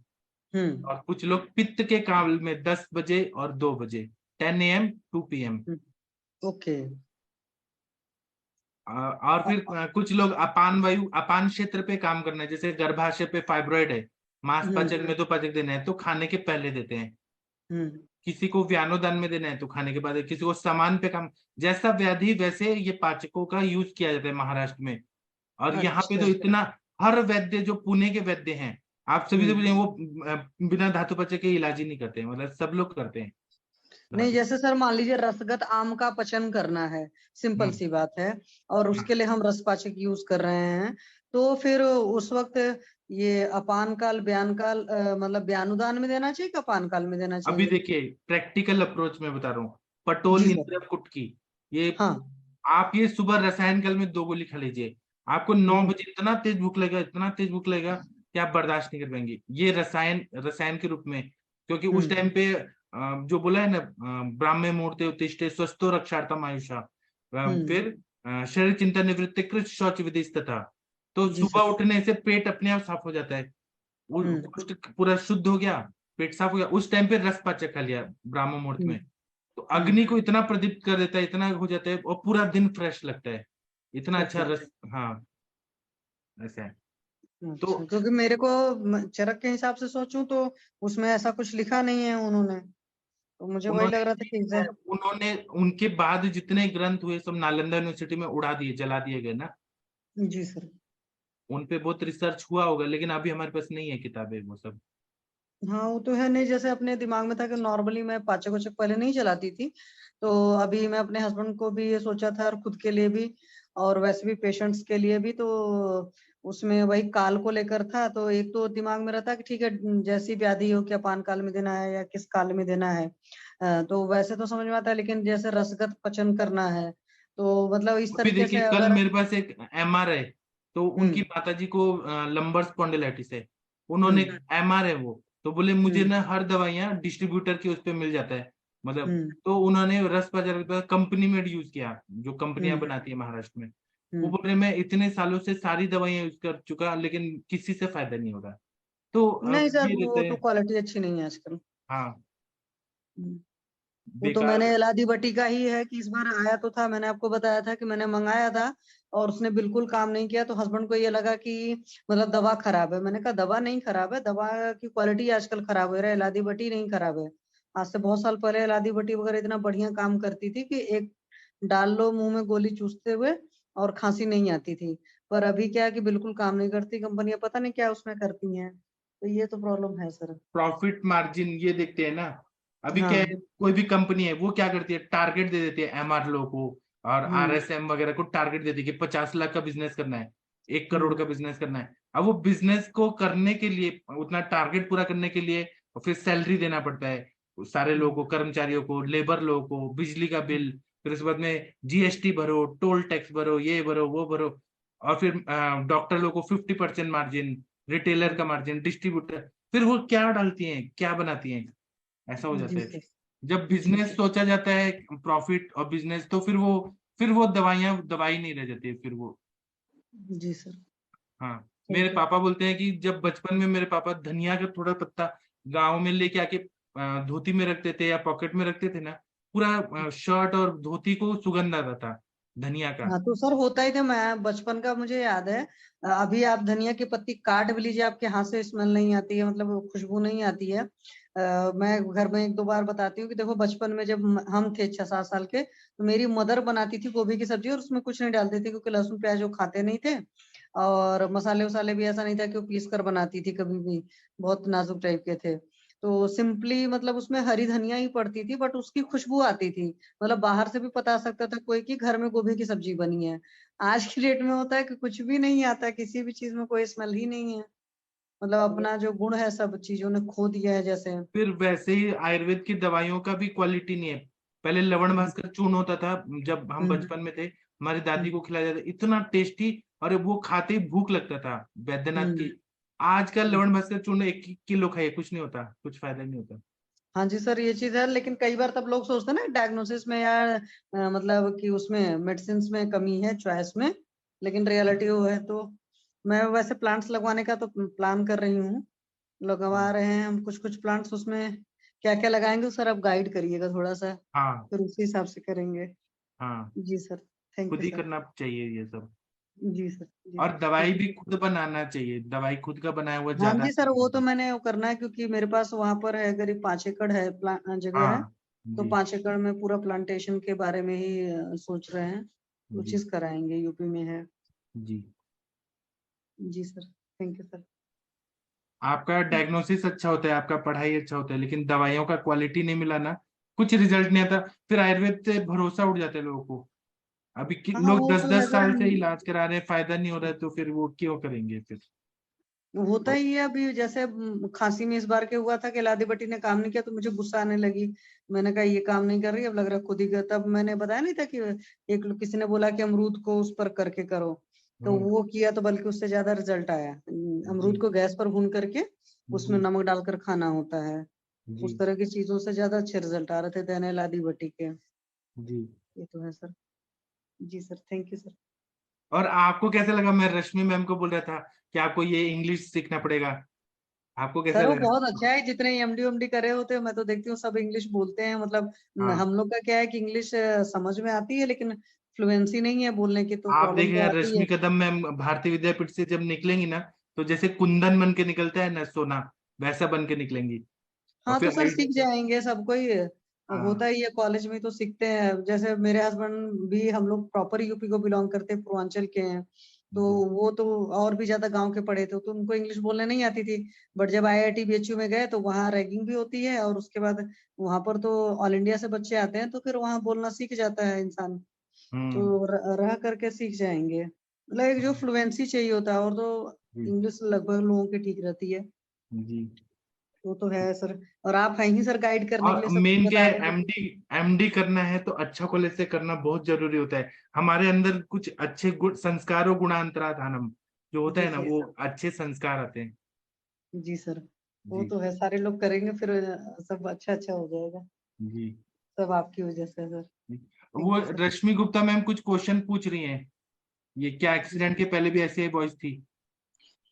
हम्म और कुछ लोग पित्त के काल में 10 बजे और 2 बजे, 10 AM 2 PM। ओके। और फिर कुछ लोग अपान क्षेत्र पे काम करना है, जैसे गर्भाशय पे फाइब्रॉइड है, मांसपाचक में तो पाचक देना है तो खाने के पहले देते हैं। हम्म किसी को व्यानोदान में देना है तो खाने के बाद, किसी को सामान पे काम, जैसा व्याधि वैसे ये पाचकों का यूज किया जाता है महाराष्ट्र में। और यहाँ पे तो अच्छा। इतना, हर वैद्य जो पुणे के वैद्य हैं, आप सभी से पूछें, हम्म वो बिना धातु पाचक के इलाज ही नहीं करते हैं, मतलब सब लोग करते हैं। नहीं, जैसे सर मान लीजिए रसगत आम का पचन करना है, सिंपल हम्म, सी बात है, और हाँ। उसके लिए हम रसपाचक यूज कर रहे हैं, तो फिर उस वक्त ये अपान काल ब्यान काल मतलब ब्यानुदान में देना चाहिए कि अपान काल में देना अभी चाहिए? देखिए, प्रैक्टिकल अप्रोच में बता रहा हूँ, पटोल जी सर। इंद्र कुटकी, ये हाँ। आप ये सुबह रसायन काल में 2 गोली खा लीजिए, आपको 9 हम्म बजे इतना तेज भूख लगेगा, इतना तेज भूख लगेगा कि आप बर्दाश्त नहीं कर पाएंगे, ये रसायन रसायन के रूप में। क्योंकि उस टाइम पे जो बोला है ना, ब्राह्मे मुहूर्ते उत्तिष्ठे स्वस्थो रक्षार्थम आयुषा, हम्म फिर शरीर चिंता निवृत्ति कृत शौच विधि तथा, तो जी सर। सुबह उठने से पेट अपने आप साफ हो जाता है, वो कुष्ठ पूरा शुद्ध हो गया, पेट साफ हो गया, उस टाइम पे रस पाचक खा लिया ब्राह्म मुहूर्त में, तो हम्म अग्नि को इतना प्रदीप्त कर देता है, इतना हो जाता है, और पूरा दिन फ्रेश लगता है, इतना अच्छा ओके। रस। हाँ, ऐसा है। तो अच्छा, क्योंकि मेरे को चरक के हिसाब से सोचूं तो उसमें ऐसा कुछ लिखा नहीं है उन्होंने, तो मुझे वही लग रहा था कि उन्होंने उनके बाद जितने ग्रंथ हुए सब नालंदा यूनिवर्सिटी में उड़ा दिए, जला दिए गए ना, जी सर। उन पे बहुत रिसर्च हुआ होगा, लेकिन अभी हमारे पास नहीं है किताबें वो सब। हाँ वो तो है नहीं, जैसे अपने दिमाग में था कि नॉर्मली मैं पाचक वाचक पहले नहीं चलाती थी, तो अभी मैं अपने हस्बैंड को भी ये सोचा था और खुद के लिए भी, और वैसे भी पेशेंट्स के लिए भी, तो उसमें वही काल को लेकर था, तो एक तो दिमाग में रहता कि ठीक है जैसी व्याधि हो, क्या पान काल में देना है या किस काल में देना है, तो वैसे तो समझ में आता है, लेकिन जैसे रसगत पचन करना है तो मतलब इस अभी तरीके देखिए, से कल अगर। मेरे पास एक MR है, तो उनकी हम्म माताजी को लंबर स्पॉन्डिलाइटिस है, उन्होंने हम्म MR है वो, तो बोले मुझे हम्म ना हर दवाइयाँ डिस्ट्रीब्यूटर की उस पे मिल जाता है, मतलब, हम्म तो उन्होंने रस बाजार कंपनी मेड यूज किया, जो कंपनियां हम्म बनाती है महाराष्ट्र में, वो हम्म बोल रहे मैं इतने सालों से सारी दवाइयां यूज कर चुका, लेकिन किसी से फायदा नहीं हो रहा, तो नहीं सर, ये वो रहते तो हैं। क्वालिटी अच्छी नहीं है आजकल। हाँ, वो तो मैंने बेकार। एलादी बटी का ही है कि इस बार आया तो था, मैंने आपको बताया था कि मैंने मंगाया था और उसने बिल्कुल काम नहीं किया, तो हस्बैंड को ये लगा कि मतलब दवा खराब है। मैंने कहा दवा नहीं खराब है, दवा की क्वालिटी आजकल खराब हो रहा है, एलादी बटी नहीं खराब है। आज से बहुत साल पहले एलादी बटी वगैरह इतना बढ़िया काम करती थी कि एक डाल लो मुंह में गोली चूसते हुए और खांसी नहीं आती थी, पर अभी क्या है कि बिल्कुल काम नहीं करती कंपनियां, पता नहीं क्या उसमें करती हैं, तो ये तो प्रॉब्लम है सर। प्रॉफिट मार्जिन ये देखते हैं ना, अभी क्या हाँ। है, कोई भी कंपनी है वो क्या करती है, टारगेट दे देती है MR लोगों को, और हम्म RSM वगैरह को टारगेट दे देती है कि 50 लाख का बिजनेस करना है, 1 करोड़ का हम्म बिजनेस करना है। अब वो बिजनेस को करने के लिए, उतना टारगेट पूरा करने के लिए, और फिर सैलरी देना पड़ता है सारे लोगों को, कर्मचारियों को, लेबर लोगों को, बिजली का बिल, फिर उसके बाद में GST भरो, टोल टैक्स भरो, ये भरो वो भरो, और फिर डॉक्टर लोगों को 50% मार्जिन, रिटेलर का मार्जिन, डिस्ट्रीब्यूटर, फिर वो क्या डालती हैं, क्या बनाती हैं, ऐसा हो जाता जी है। सर। जब जी बिजनेस सर। सोचा जाता है, प्रॉफिट और बिजनेस, तो फिर वो दवाइयां दवाई नहीं रह जाती है, फिर वो। जी सर। हाँ, सही मेरे कह। पापा बोलते हैं कि जब बचपन में मेरे पापा धनिया का थोड़ा पत्ता गाँव में लेके आके धोती में रखते थे या पॉकेट में रखते थे ना, पूरा शर्ट और धोती को सुगंध आता था धनिया का। हाँ तो सर होता ही था, मैं बचपन का मुझे याद है। अभी आप धनिया की पत्ती काट भी लीजिए, आपके हाथ से स्मेल नहीं आती है, मतलब वो खुशबू नहीं आती है। मैं घर में एक दो बार बताती हूँ कि देखो बचपन में जब हम थे 6-7 साल के, तो मेरी मदर बनाती थी गोभी की सब्जी और उसमें कुछ नहीं डालती थी, क्योंकि लहसुन प्याज वो खाते नहीं थे। और मसाले वसाले भी ऐसा नहीं था कि वो पीस कर बनाती थी कभी भी, बहुत नाजुक टाइप के थे। तो सिंपली मतलब उसमें हरी धनिया ही पड़ती थी, बट उसकी खुशबू आती थी, मतलब बाहर से भी पता सकता था कोई कि घर में गोभी की सब्जी बनी है। आज की डेट में होता है कि कुछ भी नहीं आता, किसी भी चीज में कोई स्मेल ही नहीं है, मतलब अपना जो गुण है सब चीजों ने खो दिया है जैसे। फिर वैसे ही आयुर्वेद की दवाइयों का भी क्वालिटी नहीं है। पहले लवण भास्कर चूर्ण होता था, जब हम बचपन में थे हमारी दादी को खिलाया जाता, इतना टेस्टी, और वो खाते ही भूख लगता था वैद्यनाथ की। आजकल लवण भास्कर चूर्ण 1 किलो खाइए, कुछ नहीं होता, कुछ फायदा नहीं होता। हाँ जी सर, ये चीज है, लेकिन कई बार तब लोग सोचते हैं ना डायग्नोसिस में या मतलब कि उसमें मेडिसिन में कमी है चॉइस में, लेकिन रियलिटी वो है। तो मैं वैसे प्लांट्स लगवाने का तो प्लान कर रही हूँ, लगवा रहे हैं हम कुछ कुछ प्लांट्स। उसमें क्या क्या लगाएंगे सर, आप गाइड करिएगा थोड़ा सा, हाँ फिर उसी हिसाब से करेंगे। हाँ, जी सर, थैंक खुद यू ही सर। करना चाहिए ये सब। जी सर, जी और सर, दवाई ठीक भी है। खुद बनाना चाहिए, दवाई खुद का बनाया हुआ हाँ ज्यादा जी सर, वो तो अच्छा। मैंने वो करना है, क्योंकि मेरे पास वहां पर है करीब 5 एकड़ है जगह है। हाँ तो जी 5 एकड़ में पूरा प्लांटेशन के बारे में ही सोच रहे हैं, वो जी चीज कराएंगे, यूपी में है। जी। जी सर, थैंक यू सर। आपका डायग्नोसिस अच्छा होता है, आपका पढ़ाई अच्छा होता है, लेकिन दवाइयों का क्वालिटी नहीं मिला ना, कुछ रिजल्ट नहीं आता, फिर आयुर्वेद से भरोसा उठ जाता है लोगों को। अभी हाँ लोग वो दस तो है दस सर, साल से इलाज करा रहे हैं, फायदा नहीं हो रहा है, तो फिर वो क्यों करेंगे फिर। होता ही है। अभी जैसे खांसी में इस बार के हुआ था कि लादी बट्टी ने काम नहीं किया, तो मुझे गुस्सा आने लगी। मैंने कहा ये काम नहीं कर रही, अब लग रहा है खुद ही कर। तब मैंने बताया नहीं था कि किसी ने बोला कि अमरूद को उस पर करके करो, तो वो किया, तो बल्कि उससे ज्यादा रिजल्ट आया। जी अमरूद को गैस पर भून करके उसमें जी नमक डालकर खाना होता है, जी उस तरह की चीजों से ज्यादा अच्छे रिजल्ट आ रहे थे देने लादी बट्टी के। जी। ये तो है सर। जी सर, थैंक यू सर। और आपको कैसा लगा, मैं रश्मि मैम को बोल रहा था कि आपको ये इंग्लिश सीखना पड़ेगा, आपको कैसा सर वो लगा। बहुत अच्छा है, जितने एमडी एमडी करे होते हैं मैं तो देखती हूँ सब इंग्लिश बोलते हैं, मतलब हाँ, हम लोग का क्या है कि इंग्लिश समझ में आती है, लेकिन फ्लुएंसी नहीं है बोलने की, तो आप प्रॉब्लम तो देखेंगे आती है। रश्मि कदम मैम भारतीय विद्यापीठ से जब निकलेंगी ना, तो जैसे कुंदन बन के निकलता है ना सोना, वैसा बन के निकलेंगी। और हाँ तो फिर सर सीख जाएंगे सबको ही, होता हाँ ही है, कॉलेज में तो सीखते हैं। जैसे मेरे हस्बैंड भी, हम लोग प्रॉपर यूपी को बिलोंग करते हैं, पूर्वांचल के हैं, तो जी वो तो और भी ज्यादा गांव के पढ़े थे, तो उनको इंग्लिश बोलने नहीं आती थी। बट जब आईआईटी बीएचयू में गए तो वहाँ रैगिंग भी होती है, और उसके बाद वहां पर तो ऑल इंडिया से बच्चे आते हैं, तो फिर वहाँ बोलना सीख जाता है इंसान। हम्म तो रह करके सीख जाएंगे, मतलब एक जो फ्लुएंसी चाहिए होता है, और तो जी इंग्लिश लगभग लोगों की ठीक रहती है। जी। वो तो है सर, और आप हैं ही सर गाइड करने के और लिए, सब कुछ मेन क्या बता है, देंगे। एमडी एमडी करना है तो अच्छा कॉलेज से करना बहुत जरूरी होता है। हमारे अंदर कुछ अच्छे गुण, संस्कार और गुणांतराधानम जो होता जी है ना, सर, वो अच्छे संस्कार आते हैं। जी सर, वो जी तो है, सारे लोग करेंगे फिर सब अच्छा अच्छा हो जाएगा, जी सब आपकी वजह से सर। जी। थैंक वो you sir. Rashmi Gupta ma'am कुछ क्वेश्चन पूछ रही हैं, ये क्या एक्सीडेंट के पहले भी ऐसे ही वॉइस थी।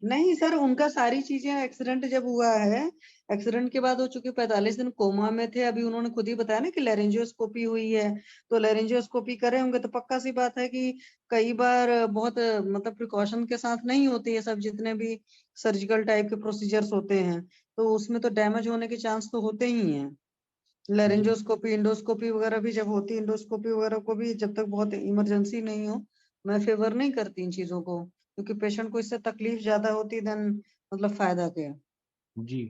नहीं सर, उनका सारी चीजें, एक्सीडेंट जब हुआ है, एक्सीडेंट के बाद हो चुके 45 दिन कोमा में थे। अभी उन्होंने खुद ही बताया ना कि लेरेंजियोस्कोपी हुई है, तो लेरेंजियोस्कोपी करे होंगे, तो पक्का सी बात है कि कई बार बहुत मतलब प्रिकॉशन के साथ नहीं होती है सब, जितने भी सर्जिकल टाइप के प्रोसीजर्स होते हैं, तो उसमें तो डैमेज होने के चांस तो होते ही हैं। जी लेरेंजोस्कोपी, इंडोस्कोपी वगैरह भी जब होती है, इंडोस्कोपी वगैरह को भी जब तक बहुत इमरजेंसी नहीं हो, मैं फेवर नहीं करती इन चीजों को, क्योंकि पेशेंट को इससे तकलीफ ज्यादा होती है देन मतलब फायदा क्या। जी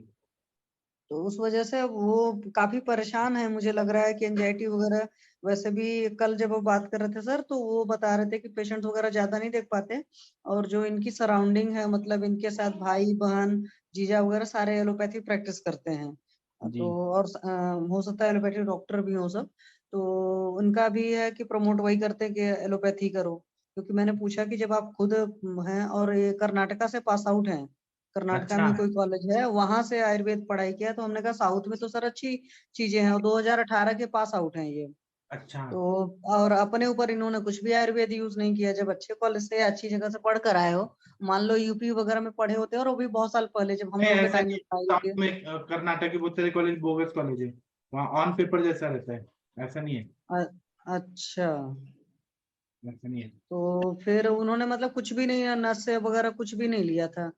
तो उस वजह से वो काफी परेशान है, मुझे लग रहा है कि एंजाइटी वगैरह। वैसे भी कल जब वो बात कर रहे थे सर, तो वो बता रहे थे कि पेशेंट वगैरह ज्यादा नहीं देख पाते, और जो इनकी सराउंडिंग है, मतलब इनके साथ भाई बहन जीजा वगैरह सारे एलोपैथी प्रैक्टिस करते हैं। जी तो और हो सकता है एलोपैथी डॉक्टर भी हो सब, तो उनका भी है कि प्रमोट वही करते हैं कि एलोपैथी करो। क्योंकि मैंने पूछा कि जब आप खुद हैं और ये कर्नाटका से पास आउट हैं, कर्नाटका अच्छा में कोई कॉलेज है वहां से आयुर्वेद पढ़ाई किया, तो हमने कहा साउथ में तो सर अच्छी चीजें हैं, और 2018 के पास आउट हैं ये। अच्छा। तो और अपने ऊपर इन्होंने कुछ भी आयुर्वेद यूज नहीं किया। जब अच्छे कॉलेज से अच्छी जगह से पढ़ कर आए हो, मान लो यूपी वगैरह में पढ़े होते और वो भी बहुत साल पहले जब हम नहीं लोग के ऐसा टाइम नहीं, में पढ़ाई होती साउथ है। में कर्नाटक के बहुत सारे कॉलेज बोगस कॉलेज है, वहाँ ऑन पेपर जैसा रहता है, ऐसा नहीं है, अच्छा, ऐसा नहीं है। तो फिर उन्होंने मतलब कुछ भी नहीं, नस वगैरह कुछ भी नहीं लिया था।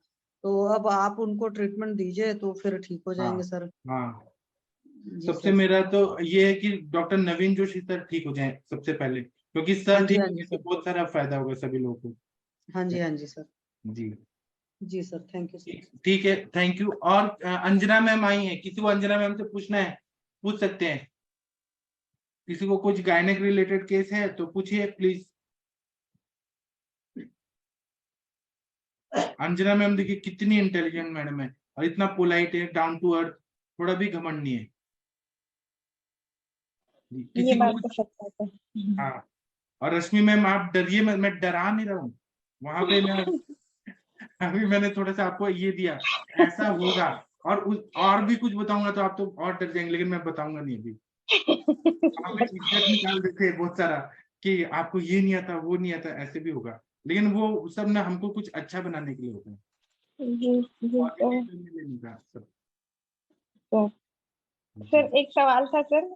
तो अब आप उनको ट्रीटमेंट दीजिए तो फिर ठीक हो हाँ जाएंगे सर। हाँ, जी सबसे सर। मेरा तो ये है कि डॉक्टर नवीन जोशी सर ठीक हो जाए सबसे पहले, क्योंकि हाँ सर जी, ठीक हाँ हो जी गए तो सर। बहुत सारा फायदा होगा सभी लोगों को। हाँ जी, हाँ जी सर। जी जी सर, थैंक यू सर। ठीक है, थैंक यू। और अंजना मैम आई है, किसी को अंजना मैम से पूछना है पूछ सकते हैं, किसी को कुछ गायनेक रिलेटेड केस है तो पूछिए प्लीज। अंजना मैम देखिए कितनी इंटेलिजेंट मैडम है और इतना पोलाइट है, डाउन टू अर्थ, थोड़ा भी घमंड नहीं है। ये किसी को बात कुछ, तो सच बात है। हाँ। और रश्मि मैम आप डरिए मत, मैं डरा नहीं रहा हूँ वहां पे ना। अभी मैंने थोड़ा सा आपको ये दिया, ऐसा होगा, और भी कुछ बताऊंगा तो आप तो और डर जाएंगे, लेकिन मैं बताऊंगा नहीं अभी। वहां पे इज्जत निकाल देते हैं बहुत सारा कि आपको ये नहीं आता वो नहीं आता, ऐसे भी होगा, लेकिन वो सब ना हमको कुछ अच्छा बनाने के लिए होता है, जी जी पॉजिटिव सर। करने लेने का सब। सर जी सर एक सवाल था सर।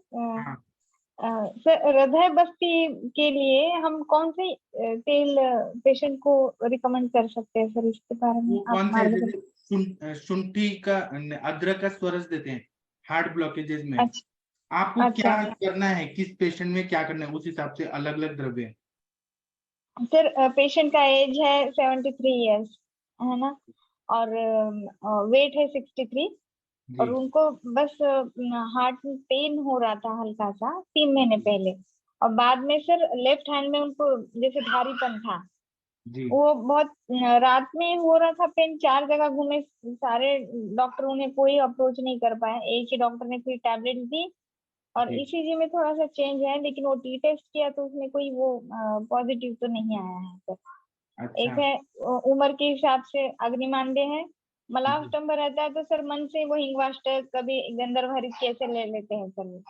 हाँ, सर हृदय बस्ती के लिए हम कौन से तेल पेशेंट को रिकमेंड कर सकते हैं सर, इसके बारे में वो आप कौन से, मार्गदर्शन। जैसे शुंठी का, अदरक का स्वरस देते हैं हार्ट ब्लॉकेजेस में। अच्छा आपको अच्छा क्या अच्छा। करना है, किस पेशेंट में क्या करना है, उस हिसाब से अलग अलग द्रव्य है। सर पेशेंट का एज है 73 ईयर्स, है ना, और वेट है 63, और जी उनको बस हार्ट में पेन हो रहा था हल्का सा 3 महीने पहले, और बाद में सर लेफ्ट हैंड में उनको जैसे भारीपन था। जी वो बहुत रात में हो रहा था पेन, 4 जगह घूमे सारे डॉक्टर, उन्हें कोई अप्रोच नहीं कर पाए, एक ही डॉक्टर ने फिर टैबलेट दी, और जी। ईसीजी में थोड़ा सा चेंज है, लेकिन वो टी टेस्ट किया तो उसमें कोई वो पॉजिटिव तो नहीं आया है सर। अच्छा। एक है उम्र के हिसाब से अग्निमांड्य है, मलाव जी, स्तंभ रहता है, तो सर मन से वो हिंगवाष्टक कभी गंधर्व हरित कैसे ले लेते हैं सर वो।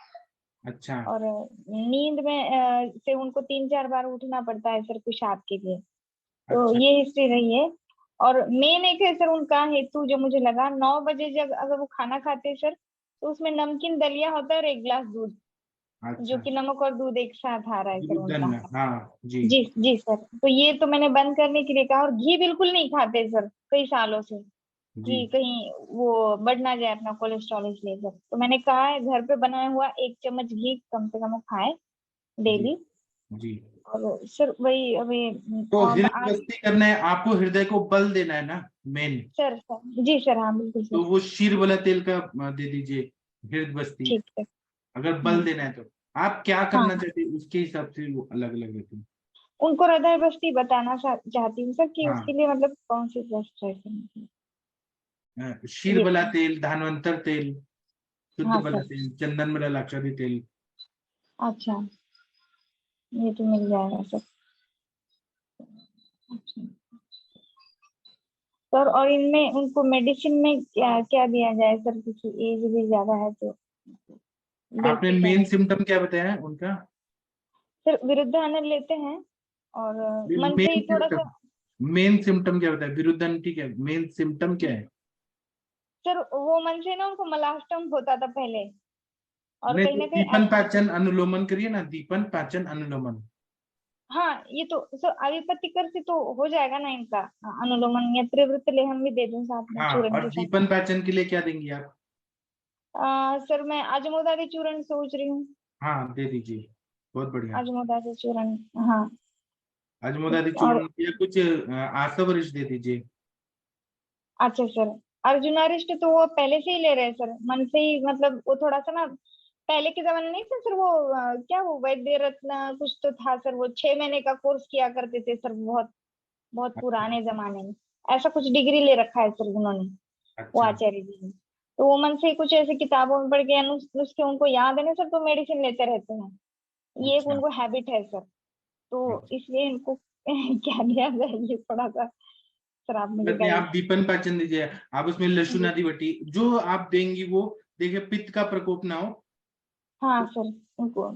अच्छा और नींद में से उनको 3-4 बार उठना पड़ता है सर पेशाब के लिए, तो अच्छा ये हिस्ट्री रही है। और मेन एक है सर उनका हेतु जो मुझे लगा, 9 बजे जब अगर वो खाना खाते हैं सर, तो उसमें नमकीन दलिया होता है और 1 गिलास दूध, जो अच्छा। कि नमक और दूध एक साथ आ रहा है सर विरुद्धन उनका। में, हाँ जी। जी जी सर, तो ये तो मैंने बंद करने के लिए कहा, और घी बिल्कुल नहीं खाते सर कई सालों से, जी कि कहीं वो बढ़ ना जाए अपना कोलेस्ट्रॉल, इसलिए सर तो मैंने कहा है घर पे बनाया हुआ 1 चम्मच घी कम से कम वो खाए जी डेली। जी। और सर वही अभी तो अब हृदय आज। बस्ती करना है आपको, हृदय को बल देना है ना मेन, सर जी सर, हाँ बिल्कुल तो सर। वो शीर वाला तेल का दे दीजिए, हृदय बस्ती। ठीक है। अगर बल देना है तो आप क्या हाँ करना हाँ, चाहते हैं उसके हिसाब से वो अलग अलग रहते हैं। उनको हृदय बस्ती बताना चाहती हूँ सर, कि हाँ, उसके लिए मतलब कौन सी बेस्ट है सर। शीर ये वाला तेल, धानवंतर तेल, शुद्ध हाँ वाला सर। तेल, चंदन वाला लाक्षादी तेल। अच्छा, ये तो मिल जाएगा सर। अच्छा सर, और इनमें उनको मेडिसिन में क्या क्या दिया जाए सर, क्योंकि एज भी ज्यादा है तो देख आपने के मेन कहना। सिम्टम क्या बताया उनका? सर विरुद्धानंद लेते हैं, और मन से मेन ही थोड़ा सा। सिम्टम, मेन सिम्टम क्या बताया? विरुद्धन ठीक है, मेन सिम्टम क्या है? सर वो मन से ना उनको मलाष्टम होता था पहले, और नहीं कहीं तो ना कहीं दीपन पाचन अनुलोमन करिए ना, दीपन पाचन अनुलोमन। हाँ, ये तो सर आयुर्वेदिक कर से तो हो जाएगा ना इनका, अनुलोमन या त्रिवृत लेहम भी दे दूं साथ में हाँ, चूर्ण के और साथ। दीपन पाचन के लिए क्या देंगी आप? सर मैं अजमोदादी चूर्ण सोच रही हूँ। हाँ दे दीजिए, बहुत बढ़िया। अजमोदादी चूर्ण, हाँ। अजमोदादी और चूर्ण या कुछ आसवरिश दे दीजिए। अच्छा सर, अर्जुनारिष्ट तो वो पहले से ही ले रहे हैं सर, मन से ही, मतलब वो थोड़ा सा ना पहले के जमाने नहीं था सर वो क्या वो वैद्य रत्न कुछ तो था सर, वो 6 महीने का कोर्स किया करते थे सर, बहुत बहुत अच्छा पुराने जमाने में, ऐसा कुछ डिग्री ले रखा है सर उन्होंने, वो अच्छा आचार्य जी ने। तो वो मन से ही कुछ ऐसे किताबों में पढ़ के नुस्खे उनको याद है ना सर, तो मेडिसिन लेते रहते हैं, ये एक अच्छा उनको हैबिट है सर, तो अच्छा। इसलिए इनको क्या दिया जाए ये थोड़ा सा सर आप मुझे नहीं, गाइड। आप दीपन पाचन दीजिए, आप उसमें लहसुन जी आदि बटी जो आप देंगी वो देखिए, पित्त का प्रकोप ना हो। हाँ सर, उनको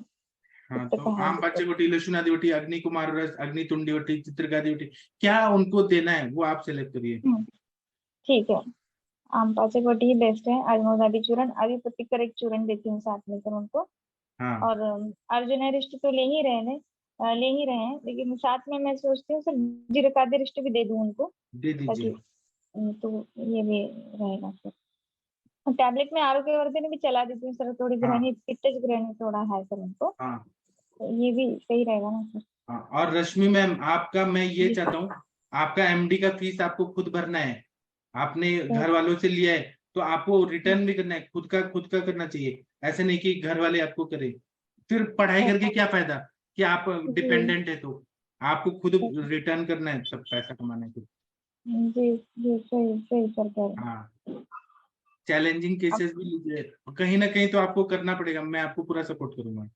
हाँ, पित्त तो का है आम दिक्कत। पाचक वटी, लशुनादि वटी, अग्नि कुमार रस, अग्नि तुंडी वटी, चित्रकादि वटी, क्या उनको देना है वो आप सेलेक्ट करिए। ठीक है, आम पाचक वटी ही बेस्ट है। अजमोदादी चूर्ण, आदिपत्ति का एक चूर्ण देती हूँ साथ में सर उनको। हाँ, और अर्जुनारिष्ट तो ले ही रहे हैं, लेकिन साथ में मैं सोचती हूँ सर जीरकादिरिष्ट भी दे दूं उनको, दे दीजिए। ताकि तो ये भी रहेगा सर। टैबलेट में आरोग्यवर्धिनी भी चला देती हूँ सर, थोड़ी हाँ, ग्रहणी, पित्तज ग्रहणी थोड़ा है सर उनको, हाँ, तो ये भी सही रहेगा ना सर। हाँ। और रश्मि मैम, आपका मैं ये चाहता हूँ, आपका एमडी का फीस आपको खुद भरना है। आपने घर वालों से लिया है तो आपको रिटर्न भी करना है, खुद का करना चाहिए। ऐसे नहीं कि घर वाले आपको करें, फिर पढ़ाई करके क्या फायदा कि आप डिपेंडेंट है। तो आपको खुद रिटर्न करना है सब पैसा कमाने को। जी जी, सही सही सर कह रहे हैं। हाँ, चैलेंजिंग केसेस भी लीजिए, कहीं ना कहीं तो आपको करना पड़ेगा, मैं आपको पूरा सपोर्ट करूंगा।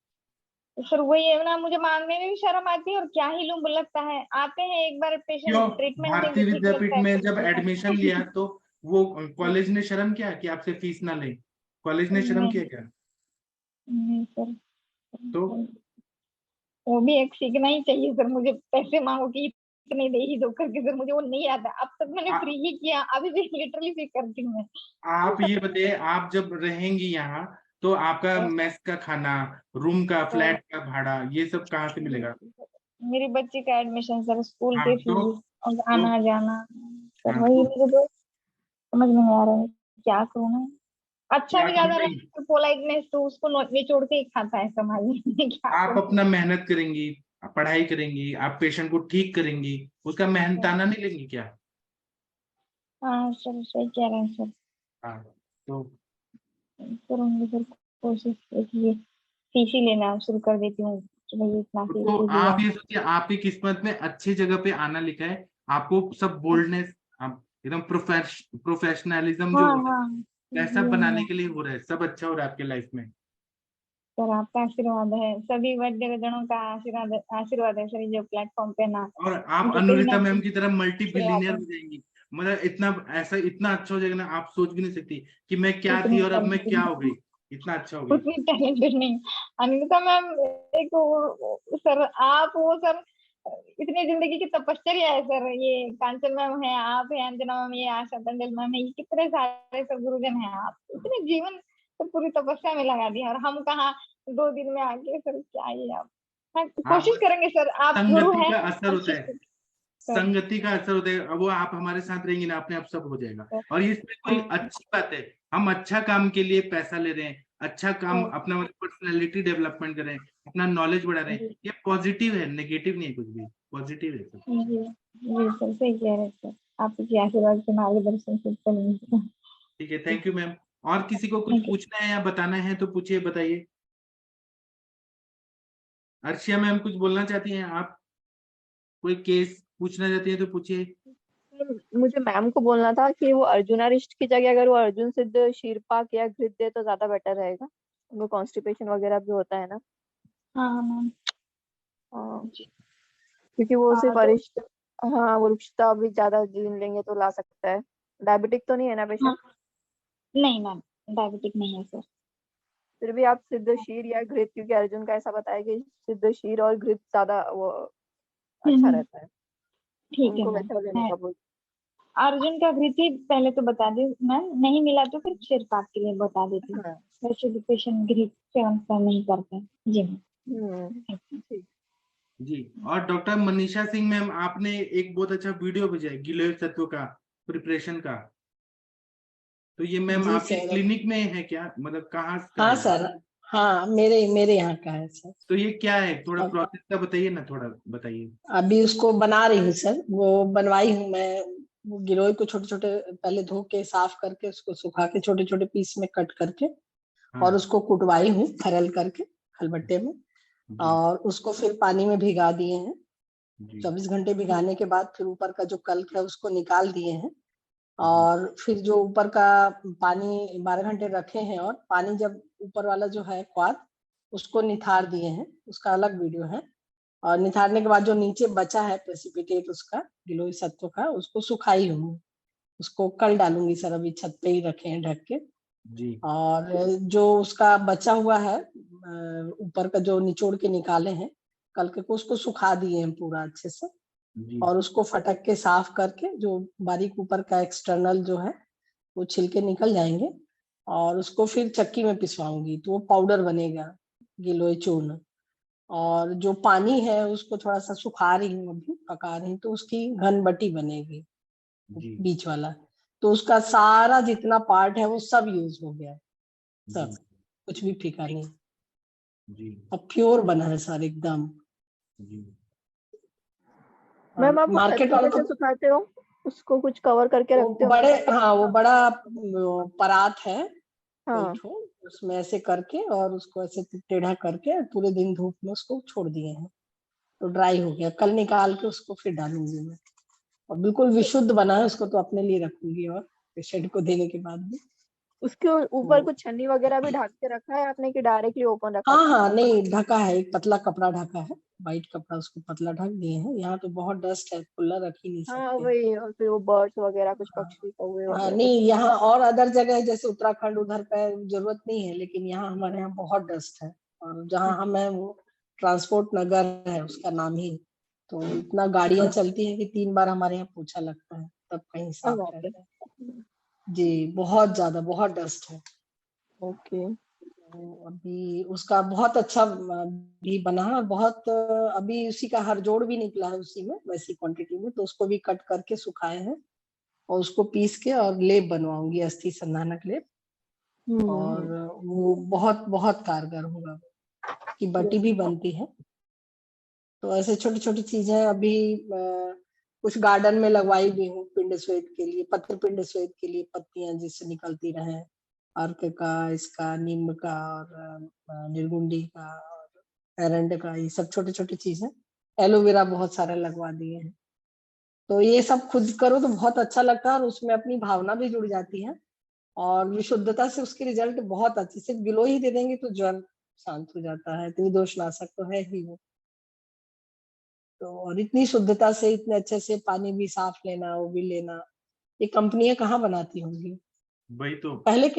सर वही है ना, मुझे मांगने में भी शर्म आती है और क्या ही लूं लगता है। आते हैं एक बार क्यों? पेशेंट ट्रीटमेंट भारतीय देंगे, ठीक विद्यापीठ लगता है, में फिर जब नहीं एडमिशन करते। लिया तो वो कॉलेज ने शर्म किया कि आपसे फीस ना ले? कॉलेज ने शर्म किया क्या? नहीं सर, तो वो भी एक सीखना ही चाहिए सर। मुझे पैसे मांगो कि इतने दे ही दो करके सर, मुझे वो नहीं आता। अब तक मैंने फ्री ही किया, अभी भी लिटरली फ्री करती हूँ मैं। आप ये बताइए, आप जब रहेंगी यहाँ तो आपका मेस का खाना, रूम का, फ्लैट का भाड़ा, ये सब कहाँ से मिलेगा? मेरी बच्ची का एडमिशन सर, स्कूल हाँ, के तो फीस और आना जाना सर, हाँ, वही तो मुझे तो समझ में नहीं आ रहा है क्या करूँ मैं। अच्छा क्या भी करूं ज्यादा नहीं, रहा पोलाइटनेस तो उसको निचोड़ के ही खाता है, संभालिए क्या आप करूं। अपना मेहनत करेंगी, पढ़ाई करेंगी, आप पेशेंट को ठीक करेंगी, उसका मेहनताना नहीं लेंगी क्या? हाँ सर, सही कह रहे हैं सर। हाँ, तो करूंगी सर कोशिश, देखिए फीस ही लेना शुरू कर देती हूँ कि भाई इतना फीस तो ही आप लिया। ये सोचिए, आपकी किस्मत में अच्छी जगह पे आना लिखा है। आपको सब बोल्डनेस, आप एकदम प्रोफेशनलिज्म जो हाँ होता हाँ, है वैसा ये बनाने है के लिए हो रहा है, सब अच्छा हो रहा है आपके लाइफ में। सर, आपका आशीर्वाद है, सभी वैद्यजनों का आशीर्वाद है सर, ये जो प्लेटफॉर्म पे ना, और आप मुझे कहीं ना अनुरिता मैम कहीं की तरह मल्टी आशीर्वाद बिलियनियर है। हो जाएंगी। मतलब इतना अच्छा हो जाएगा ना, आप सोच भी नहीं सकती कि मैं क्या थी उतनी और अब मैं क्या हो गई। इतना अच्छा हो गई। उतनी टैलेंटेड नहीं अनिता मैम। एक सर आप वो सर, इतनी जिंदगी की तपश्चर्या है सर। ये कांचन मैम है, आप है, अंजना मैम, ये आशा टंडल मैम है, ये कितने सारे सब गुरुजन हैं। आप इतने जीवन तो पूरी तपस्या में लगा दिया, और हम कहाँ 2 दिन में आके सर, क्या ये आप। हाँ, हाँ, कोशिश करेंगे सर, आप गुरु संगति हैं। का असर होता कोशिश है, सर, संगति का असर होता है। अब वो आप हमारे साथ रहेंगे ना, अपने आप सब हो जाएगा। सर, और ये इसमें कोई अच्छी बात है, हम अच्छा काम के लिए पैसा ले रहे हैं, अच्छा काम, सर, अपना पर्सनैलिटी डेवलपमेंट कर रहे हैं, अपना नॉलेज बढ़ा रहे हैं। जी ये पॉजिटिव है, नेगेटिव नहीं है, कुछ भी पॉजिटिव है सब। जी जी सर, सही कह रहे हैं सर। आपके आशीर्वाद से मार्गदर्शन से चलेंगे। ठीक है, थैंक यू मैम। और किसी को कुछ थैंक यू। पूछना है या बताना है तो पूछिए, बताइए। अर्शिया मैम कुछ बोलना चाहती हैं आप? कोई केस पूछना चाहती है तो पूछिए। मुझे मैम को बोलना था कि वो अर्जुनारिष्ट की जगह अगर वो अर्जुन सिद्ध शीरपाक या घृत दे तो ज्यादा बेटर रहेगा। उनको कॉन्स्टिपेशन वगैरह भी होता है ना। हाँ मैम, क्योंकि वो सिर्फ तो वरिष्ठ, हाँ वो वृक्षता भी ज्यादा दिन लेंगे तो ला सकता है। डायबिटिक तो नहीं है ना हाँ, पेशेंट? नहीं मैम, डायबिटिक नहीं है सर। फिर भी आप सिद्ध शीर या घृत, क्योंकि अर्जुन का ऐसा बताया कि सिद्ध शीर और घृत ज्यादा वो अच्छा रहता है। ठीक है उनको मैम, वैसा लेने मैं का बोल। अर्जुन का घृति पहले तो बता दी मैम, नहीं मिला तो फिर क्षीरपाक के लिए बता देती हूँ। हाँ। वैसे भी पेशेंट घृत सेवन का नहीं करते जी मैम। ठीक। जी, और डॉक्टर मनीषा सिंह मैम, आपने एक बहुत अच्छा वीडियो भेजा है गिलोय तत्व का प्रिपरेशन का, तो ये मैम जी आपके सर। क्लिनिक में है क्या, मतलब कहाँ का हाँ है? सर, हाँ मेरे यहाँ का है सर। तो ये क्या है, थोड़ा अब प्रोसेस का बताइए ना, थोड़ा बताइए। अभी उसको बना रही हूँ सर, वो बनवाई हूँ मैं। वो गिलोय को छोटे छोटे पहले धो के साफ करके उसको सुखा के छोटे छोटे पीस में कट करके और हाँ, उसको कुटवाई हूँ खरल करके खलबट्टे में, जी और उसको फिर पानी में भिगा दिए हैं। जी 24 घंटे भिगाने के बाद फिर ऊपर का जो कल्क है उसको निकाल दिए हैं, जी और फिर जो ऊपर का पानी 12 घंटे रखे हैं, और पानी जब ऊपर वाला जो है क्वाथ उसको निथार दिए हैं, उसका अलग वीडियो है। और निथारने के बाद जो नीचे बचा है प्रेसिपिटेट उसका गिलोय सत्व का, उसको सुखाई हूँ। उसको कल डालूंगी सर, अभी छत पे ही रखे हैं ढक के। जी और जो उसका बचा हुआ है ऊपर का जो निचोड़ के निकाले हैं कल के को, उसको सुखा दिए हैं पूरा अच्छे से, जी और उसको फटक के साफ करके जो बारीक ऊपर का एक्सटर्नल जो है वो छिलके निकल जाएंगे, और उसको फिर चक्की में पिसवाऊंगी तो वो पाउडर बनेगा, गिलोय चूर्ण। और जो पानी है उसको थोड़ा सा सुखा रही हूँ, अभी पका रही हूँ, तो उसकी घन बटी बनेगी जी बीच वाला। तो उसका सारा जितना पार्ट है वो सब यूज हो गया, सब, जी कुछ भी फीका नहीं, जी अब प्योर बना है सर एकदम। जी मैम आप वो मार्केट चक्की वालों कैसे को सुखाते हो? उसको कुछ कवर करके वो रखते हो? बड़े, हाँ वो बड़ा परात है, हाँ। पेट हो, उसमें ऐसे करके और उसको ऐसे टेढ़ा करके पूरे दिन धूप में उसको छोड़ दिए हैं, तो ड्राई हो गया। कल निकाल के उसको फिर डालूंगी मैं, और बिल्कुल विशुद्ध बना है, उसको तो अपने लिए रखूंगी और पेशेंट को देने के बाद भी। उसके ऊपर कुछ छन्नी वगैरह भी ढक के रखा है आपने कि डायरेक्टली ओपन रखा हाँ है? हाँ, नहीं ढका है, एक पतला कपड़ा ढका है, व्हाइट कपड़ा उसको पतला ढक दिए हैं। यहाँ तो बहुत डस्ट है, खुला रख ही नहीं हाँ सकते। वही, और फिर वो बर्ड्स वगैरह कुछ पक्षी कौवे हाँ वगैरह कुछ। नहीं, यहाँ और अदर जगह जैसे उत्तराखंड उधर पे जरूरत नहीं है, लेकिन यहाँ हमारे यहाँ बहुत डस्ट है, और जहाँ हम है वो ट्रांसपोर्ट नगर है उसका नाम ही, तो इतना गाड़ियां चलती है कि 3 बार हमारे यहाँ पोछा लगता है तब कहीं साफ रहता है। जी बहुत ज्यादा, बहुत डस्ट है। ओके। तो अभी उसका बहुत अच्छा भी बना है, और बहुत अभी उसी का हर जोड़ भी निकला है उसी में, वैसी क्वांटिटी में, तो उसको भी कट करके सुखाए हैं, और उसको पीस के और लेप बनवाऊंगी, अस्थि संधानक लेप, और वो बहुत बहुत कारगर होगा, की बटी भी बनती है। तो ऐसे छोटी छोटी चीजें अभी कुछ गार्डन में लगवाई भी हूँ, पिंड श्वेत के लिए, पत्र पिंड श्वेत के लिए, पत्तियां जिससे निकलती रहे, अर्क का, इसका, नीम का, और निर्गुंडी का, और एरंड का, ये सब छोटी छोटी चीजें। एलोवेरा बहुत सारे लगवा दिए हैं। तो ये सब खुद करो तो बहुत अच्छा लगता है, और उसमें अपनी भावना भी जुड़ जाती है, और विशुद्धता से उसके रिजल्ट बहुत अच्छे। सिर्फ गिलो ही दे देंगे तो ज्वर शांत हो जाता है, त्रिदोषनाशक तो है ही वो। तो और इतनी शुद्धता से, इतने अच्छे से पानी भी साफ लेना, वो भी लेना, ये कंपनियां कहाँ बनाती होंगी। वही तो। पहले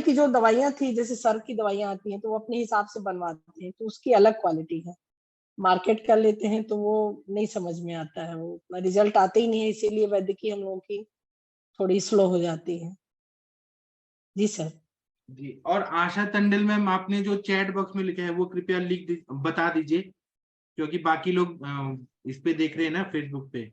की जो दवाइयां थी, जैसे सर की दवाइयां आती हैं तो वो अपने हिसाब से बनवाते हैं, तो उसकी अलग क्वालिटी है। मार्केट कर लेते हैं तो वो नहीं समझ में आता है, वो उतना रिजल्ट आते ही नहीं है, इसीलिए वैद्यकीय हम लोगों की थोड़ी स्लो हो जाती है। जी सर। जी, और आशा टंडल मैम, आपने जो चैट बॉक्स में लिखा है वो कृपया बता दीजिए, क्योंकि बाकी लोग इस पे देख रहे हैं ना, फेसबुक पे।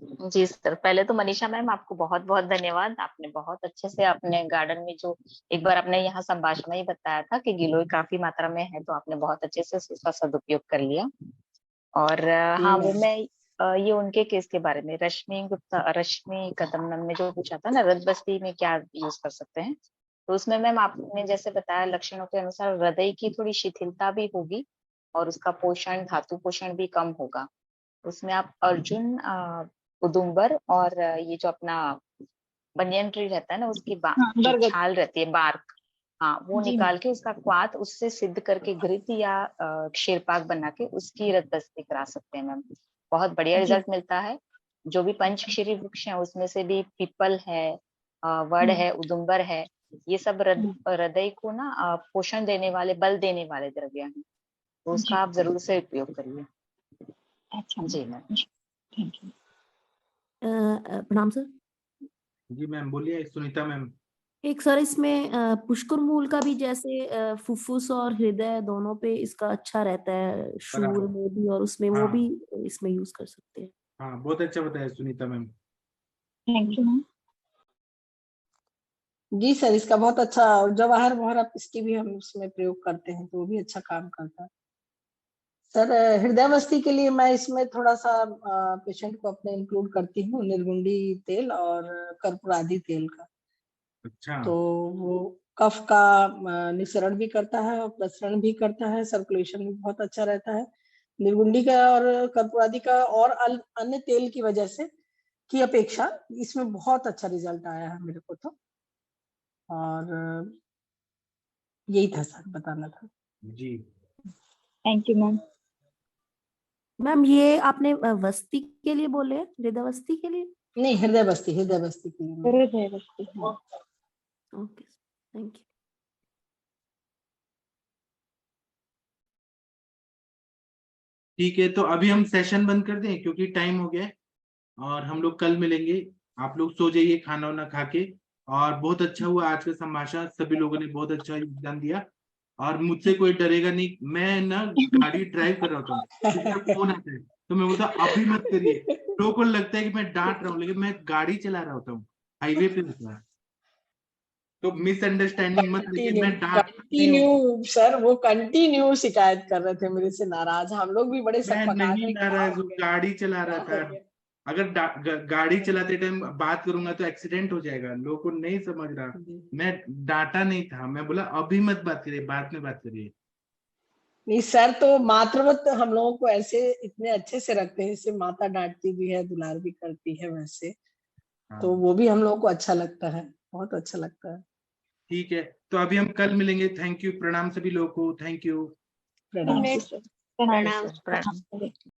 जी सर, पहले तो मनीषा मैम आपको बहुत बहुत धन्यवाद। आपने बहुत अच्छे से अपने गार्डन में जो एक बार आपने यहाँ संभाषण में ही बताया था कि गिलोय काफी मात्रा में है, तो आपने बहुत अच्छे से उसका सदुपयोग कर लिया। और हाँ, वो मैं ये उनके केस के बारे में रश्मि कदम ने जो पूछा था ना, रदबस्ती में क्या यूज कर सकते हैं, तो उसमें मैम आपने जैसे बताया लक्षणों के अनुसार हृदय की थोड़ी शिथिलता भी होगी, और उसका पोषण, धातु पोषण भी कम होगा। उसमें आप अर्जुन, उदुम्बर, और ये जो अपना बनियन ट्री रहता है ना, उसकी जो छाल रहती है, बार्क, हाँ, वो निकाल के उसका क्वाथ उससे सिद्ध करके घृत या क्षीरपाक बना के उसकी रदबस्ती करा सकते हैं मैम। बहुत बढ़िया रिजल्ट मिलता है। जो भी पंचक्षीरी वृक्ष है उसमें से भी पीपल है, वड है, उदुम्बर है, ये सब हृदय को ना पोषण देने वाले, बल देने वाले द्रव्य हैं, तो उसका आप जरूर से उपयोग करिए। अच्छा जी मैम, थैंक यू। प्रणाम सर। जी मैम बोलिए, सुनीता मैम। एक सर इसमें पुष्कर मूल का भी जैसे फुफ्फुस और हृदय दोनों पे इसका अच्छा रहता है, शूर में भी और उसमें, वो भी इसमें यूज कर सकते हैं। हाँ, बहुत अच्छा बताया Sunita ma'am. Thank you ma'am. जी सर, इसका बहुत अच्छा, जवाहर मोहर इसकी भी हम उसमें प्रयोग करते हैं, तो वो भी अच्छा काम करता है। सर हृदयावस्थी के लिए मैं इसमें थोड़ा सा पेशेंट को अपने इंक्लूड करती हूँ, निर्गुंडी तेल और कर्पूरादि तेल का। अच्छा। तो वो कफ का निस्सरण भी करता है और प्रसरण भी करता है, सर्कुलेशन भी बहुत अच्छा रहता है। निर्गुंडी का और कर्पूरादि का और अन्य तेल की वजह से की अपेक्षा इसमें बहुत अच्छा रिजल्ट आया है मेरे को तो, और यही था सर, बताना था। जी थैंक यू मैम। मैम ये आपने वस्ती के लिए बोले, हृदयावस्थी के लिए? नहीं, हृदयावस्थी के लिए। हृदयावस्थी, ओके। Thank you. ठीक है, तो अभी हम सेशन बंद कर दें क्योंकि टाइम हो गया है और हम लोग कल मिलेंगे। आप लोग सो जाइए खाना वाना खा के। और बहुत अच्छा हुआ आज का संभाषण, सभी लोगों ने बहुत अच्छा योगदान दिया और मुझसे कोई डरेगा नहीं। मैं ना गाड़ी ड्राइव कर रहा था, फोन आता है तो मैं बोलता अभी मत करिए। लोगों को लगता है कि मैं डांट रहा हूँ, लेकिन मैं गाड़ी चला रहा होता हूँ, हाईवे पे होता है। तो मिसअंडरस्टैंडिंग मत करिए, मैं डांट नहीं हूँ। कंटिन्यू सर, वो कंटिन्यू शिकायत कर रहे थे मेरे से, नाराज। हम लोग भी बड़े मैं सकपका नहीं गए, क्या नाराज हो हूँ, गया, गाड़ी चला रहा क्या था। हो गया। अगर गाड़ी चलाते टाइम बात करूंगा तो एक्सीडेंट हो जाएगा, लोगों को नहीं समझ रहा। मैं डांटा नहीं था, मैं बोला अभी मत बात करिए, बाद में बात करिए। नहीं सर, तो मातृवत हम लोगों को ऐसे इतने अच्छे से रखते हैं, जैसे माता डांटती भी है, दुलार भी करती है, वैसे तो वो भी हम लोगों को अच्छा लगता है, बहुत अच्छा लगता है। ठीक है, तो अभी हम कल मिलेंगे। थैंक यू, प्रणाम सभी लोगों को, थैंक यू। प्रणाम। प्रणाम।